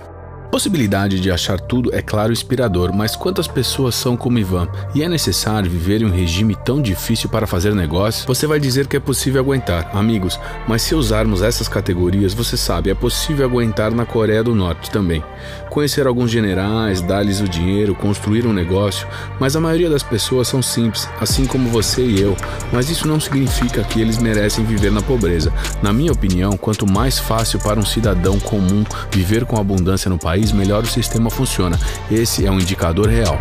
A possibilidade de achar tudo é claro inspirador, mas quantas pessoas são como Ivan? E é necessário viver em um regime tão difícil para fazer negócio? Você vai dizer que é possível aguentar, amigos, mas se usarmos essas categorias, você sabe, é possível aguentar na Coreia do Norte também. Conhecer alguns generais, dar-lhes o dinheiro, construir um negócio, mas a maioria das pessoas são simples, assim como você e eu, mas isso não significa que eles merecem viver na pobreza. Na minha opinião, quanto mais fácil para um cidadão comum viver com abundância no país, melhor o sistema funciona. Esse é um indicador real.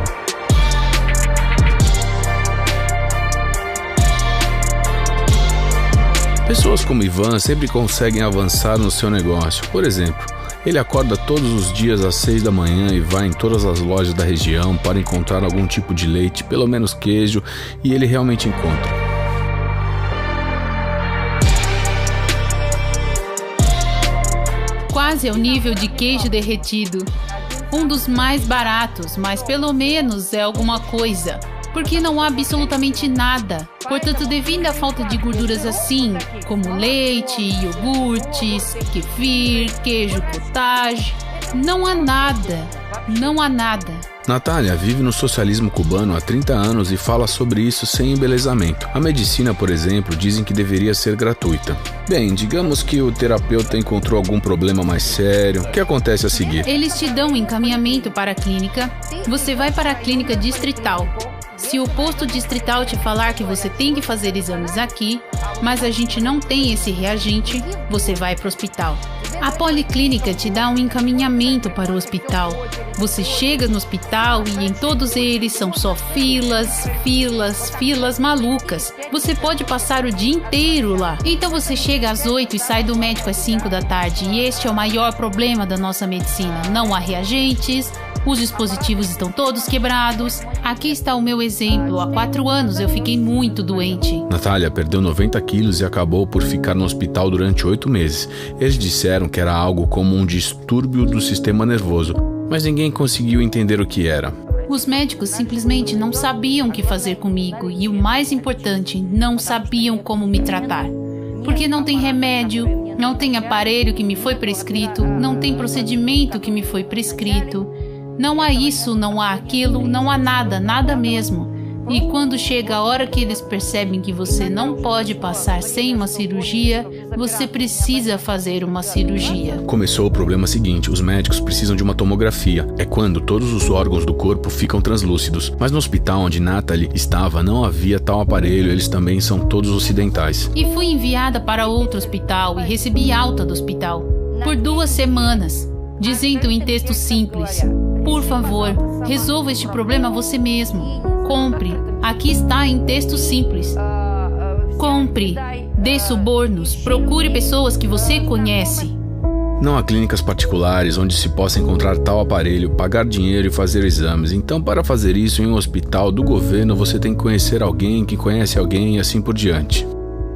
Pessoas como Ivan sempre conseguem avançar no seu negócio. Por exemplo, ele acorda todos os dias às 6 da manhã e vai em todas as lojas da região para encontrar algum tipo de leite, pelo menos queijo, e ele realmente encontra. Quase ao nível de queijo derretido. Um dos mais baratos, mas pelo menos é alguma coisa. porque não há absolutamente nada. Portanto, devido à falta de gorduras assim, como leite, iogurtes, kefir, queijo cottage, não há nada. Não há nada. Natália vive no socialismo cubano há 30 anos e fala sobre isso sem embelezamento. A medicina, por exemplo, dizem que deveria ser gratuita. Bem, digamos que o terapeuta encontrou algum problema mais sério. O que acontece a seguir? Eles te dão um encaminhamento para a clínica. Você vai para a clínica distrital. Se o posto distrital te falar que você tem que fazer exames aqui, mas a gente não tem esse reagente, você vai para o hospital. A policlínica te dá um encaminhamento para o hospital. Você chega no hospital e em todos eles são só filas malucas. Você pode passar o dia inteiro lá. Então você chega às 8 e sai do médico às 5 da tarde. E este é o maior problema da nossa medicina. Não há reagentes. Os dispositivos estão todos quebrados. Aqui está o meu exemplo. Há 4 anos eu fiquei muito doente. Natália perdeu 90 quilos e acabou por ficar no hospital durante 8 meses. Eles disseram que era algo como um distúrbio do sistema nervoso, mas ninguém conseguiu entender o que era. Os médicos simplesmente não sabiam o que fazer comigo e, o mais importante, não sabiam como me tratar. Porque não tem remédio, não tem aparelho que me foi prescrito, não tem procedimento que me foi prescrito. Não há isso, não há aquilo, não há nada, nada mesmo. E quando chega a hora que eles percebem que você não pode passar sem uma cirurgia, você precisa fazer uma cirurgia. Começou o problema seguinte: os médicos precisam de uma tomografia. É quando todos os órgãos do corpo ficam translúcidos. Mas no hospital onde Natalie estava não havia tal aparelho, eles também são todos ocidentais. E fui enviada para outro hospital e recebi alta do hospital. Por 2 semanas, dizendo em texto simples: por favor, resolva este problema você mesmo. Compre. Aqui está em texto simples. Compre. Dê subornos. Procure pessoas que você conhece. Não há clínicas particulares onde se possa encontrar tal aparelho, pagar dinheiro e fazer exames. Então, para fazer isso em um hospital do governo, você tem que conhecer alguém que conhece alguém e assim por diante.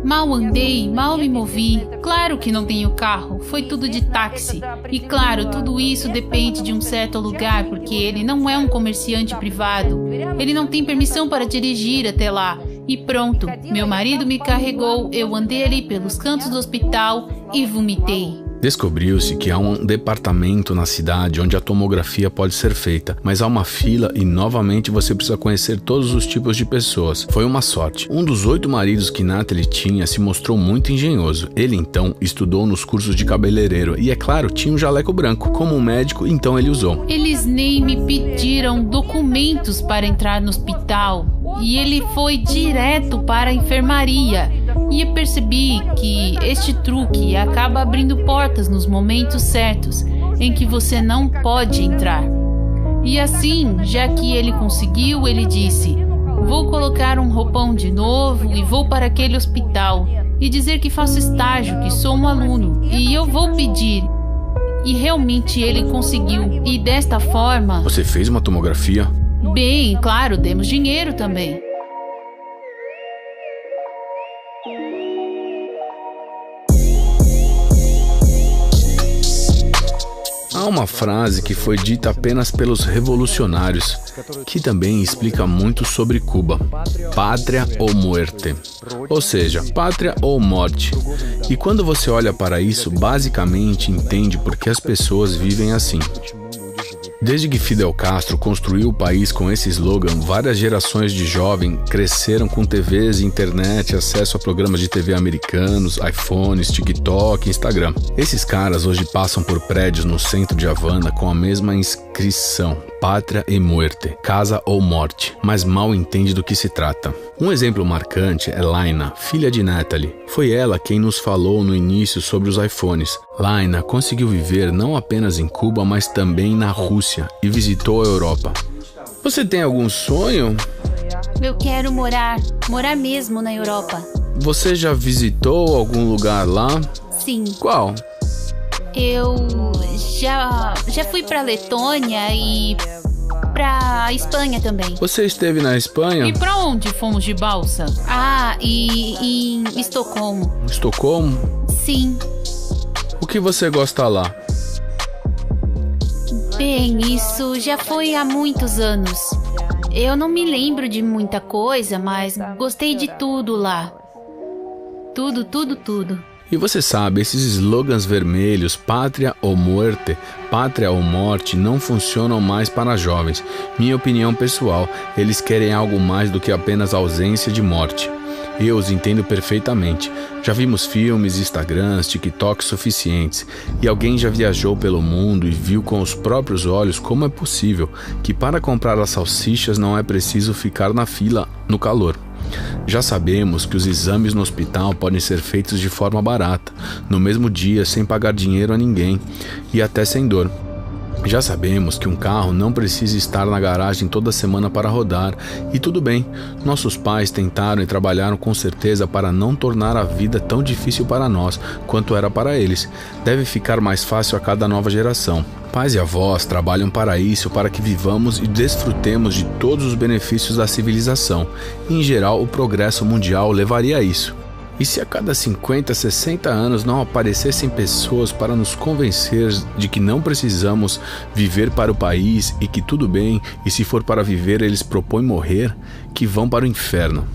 Mal andei, mal me movi. Claro que não tenho carro, foi tudo de táxi. E claro, tudo isso depende de um certo lugar, porque ele não é um comerciante privado. Ele não tem permissão para dirigir até lá. E pronto, meu marido me carregou, eu andei ali pelos cantos do hospital e vomitei. Descobriu-se que há um departamento na cidade onde a tomografia pode ser feita, mas há uma fila e novamente você precisa conhecer todos os tipos de pessoas. Foi uma sorte. Um dos 8 maridos que Natalie tinha se mostrou muito engenhoso. Ele então estudou nos cursos de cabeleireiro e, é claro, tinha um jaleco branco. Como um médico, então ele usou. Eles nem me pediram documentos para entrar no hospital e ele foi direto para a enfermaria. E eu percebi que este truque acaba abrindo portas nos momentos certos em que você não pode entrar. E assim, já que ele conseguiu, ele disse: vou colocar um roupão de novo e vou para aquele hospital e dizer que faço estágio, que sou um aluno, e eu vou pedir. E realmente ele conseguiu. E desta forma... Você fez uma tomografia? Bem, claro, demos dinheiro também. Há uma frase que foi dita apenas pelos revolucionários, que também explica muito sobre Cuba: pátria ou muerte, ou seja, pátria ou morte. E quando você olha para isso, basicamente entende por que as pessoas vivem assim. Desde que Fidel Castro construiu o país com esse slogan, várias gerações de jovens cresceram com TVs, internet, acesso a programas de TV americanos, iPhones, TikTok, Instagram. Esses caras hoje passam por prédios no centro de Havana com a mesma inscrição: pátria e muerte, casa ou morte, mas mal entende do que se trata. Um exemplo marcante é Laina, filha de Natalie. Foi ela quem nos falou no início sobre os iPhones. Laina conseguiu viver não apenas em Cuba, mas também na Rússia e visitou a Europa. Você tem algum sonho? Eu quero morar mesmo na Europa. Você já visitou algum lugar lá? Sim. Qual? Eu já fui pra Letônia e pra Espanha também. Você esteve na Espanha? E pra onde fomos de balsa? E em Estocolmo. Estocolmo? Sim. O que você gosta lá? Bem, isso já foi há muitos anos. Eu não me lembro de muita coisa, mas gostei de tudo lá. Tudo, tudo, tudo. E você sabe, esses slogans vermelhos, pátria ou muerte, pátria ou morte, não funcionam mais para jovens. Minha opinião pessoal, eles querem algo mais do que apenas ausência de morte. Eu os entendo perfeitamente. Já vimos filmes, Instagrams, TikToks suficientes. E alguém já viajou pelo mundo e viu com os próprios olhos como é possível que para comprar as salsichas não é preciso ficar na fila no calor. Já sabemos que os exames no hospital podem ser feitos de forma barata, no mesmo dia, sem pagar dinheiro a ninguém e até sem dor. Já sabemos que um carro não precisa estar na garagem toda semana para rodar, e tudo bem, nossos pais tentaram e trabalharam com certeza para não tornar a vida tão difícil para nós quanto era para eles. Deve ficar mais fácil a cada nova geração. Pais e avós trabalham para isso, para que vivamos e desfrutemos de todos os benefícios da civilização. Em geral, o progresso mundial levaria a isso. E se a cada 50, 60 anos não aparecessem pessoas para nos convencer de que não precisamos viver para o país e que tudo bem, e se for para viver eles propõem morrer, que vão para o inferno.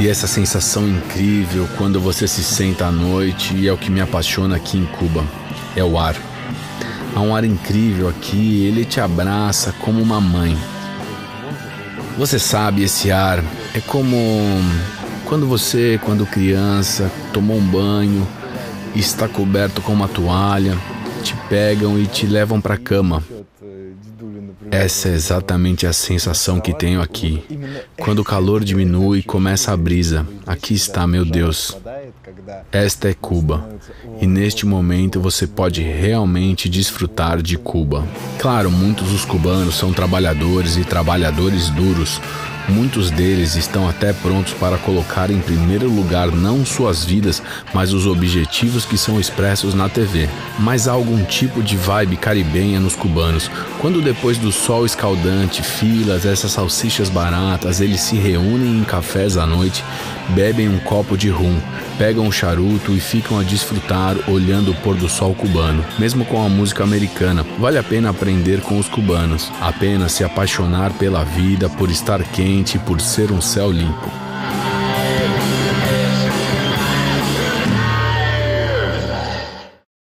E essa sensação incrível quando você se senta à noite, e é o que me apaixona aqui em Cuba, é o ar. Há um ar incrível aqui, ele te abraça como uma mãe. Você sabe, esse ar é como quando você, quando criança, tomou um banho, está coberto com uma toalha, te pegam e te levam para a cama. Essa é exatamente a sensação que tenho aqui. Quando o calor diminui e começa a brisa, aqui está, meu Deus. Esta é Cuba. E neste momento você pode realmente desfrutar de Cuba. Claro, muitos dos cubanos são trabalhadores e trabalhadores duros. Muitos deles estão até prontos para colocar em primeiro lugar não suas vidas, mas os objetivos que são expressos na TV. Mas há algum tipo de vibe caribenha nos cubanos. Quando depois do sol escaldante, filas, essas salsichas baratas, eles se reúnem em cafés à noite, bebem um copo de rum, pegam um charuto e ficam a desfrutar olhando o pôr do sol cubano. Mesmo com a música americana, vale a pena aprender com os cubanos, apenas se apaixonar pela vida, por estar quente, por ser um céu limpo.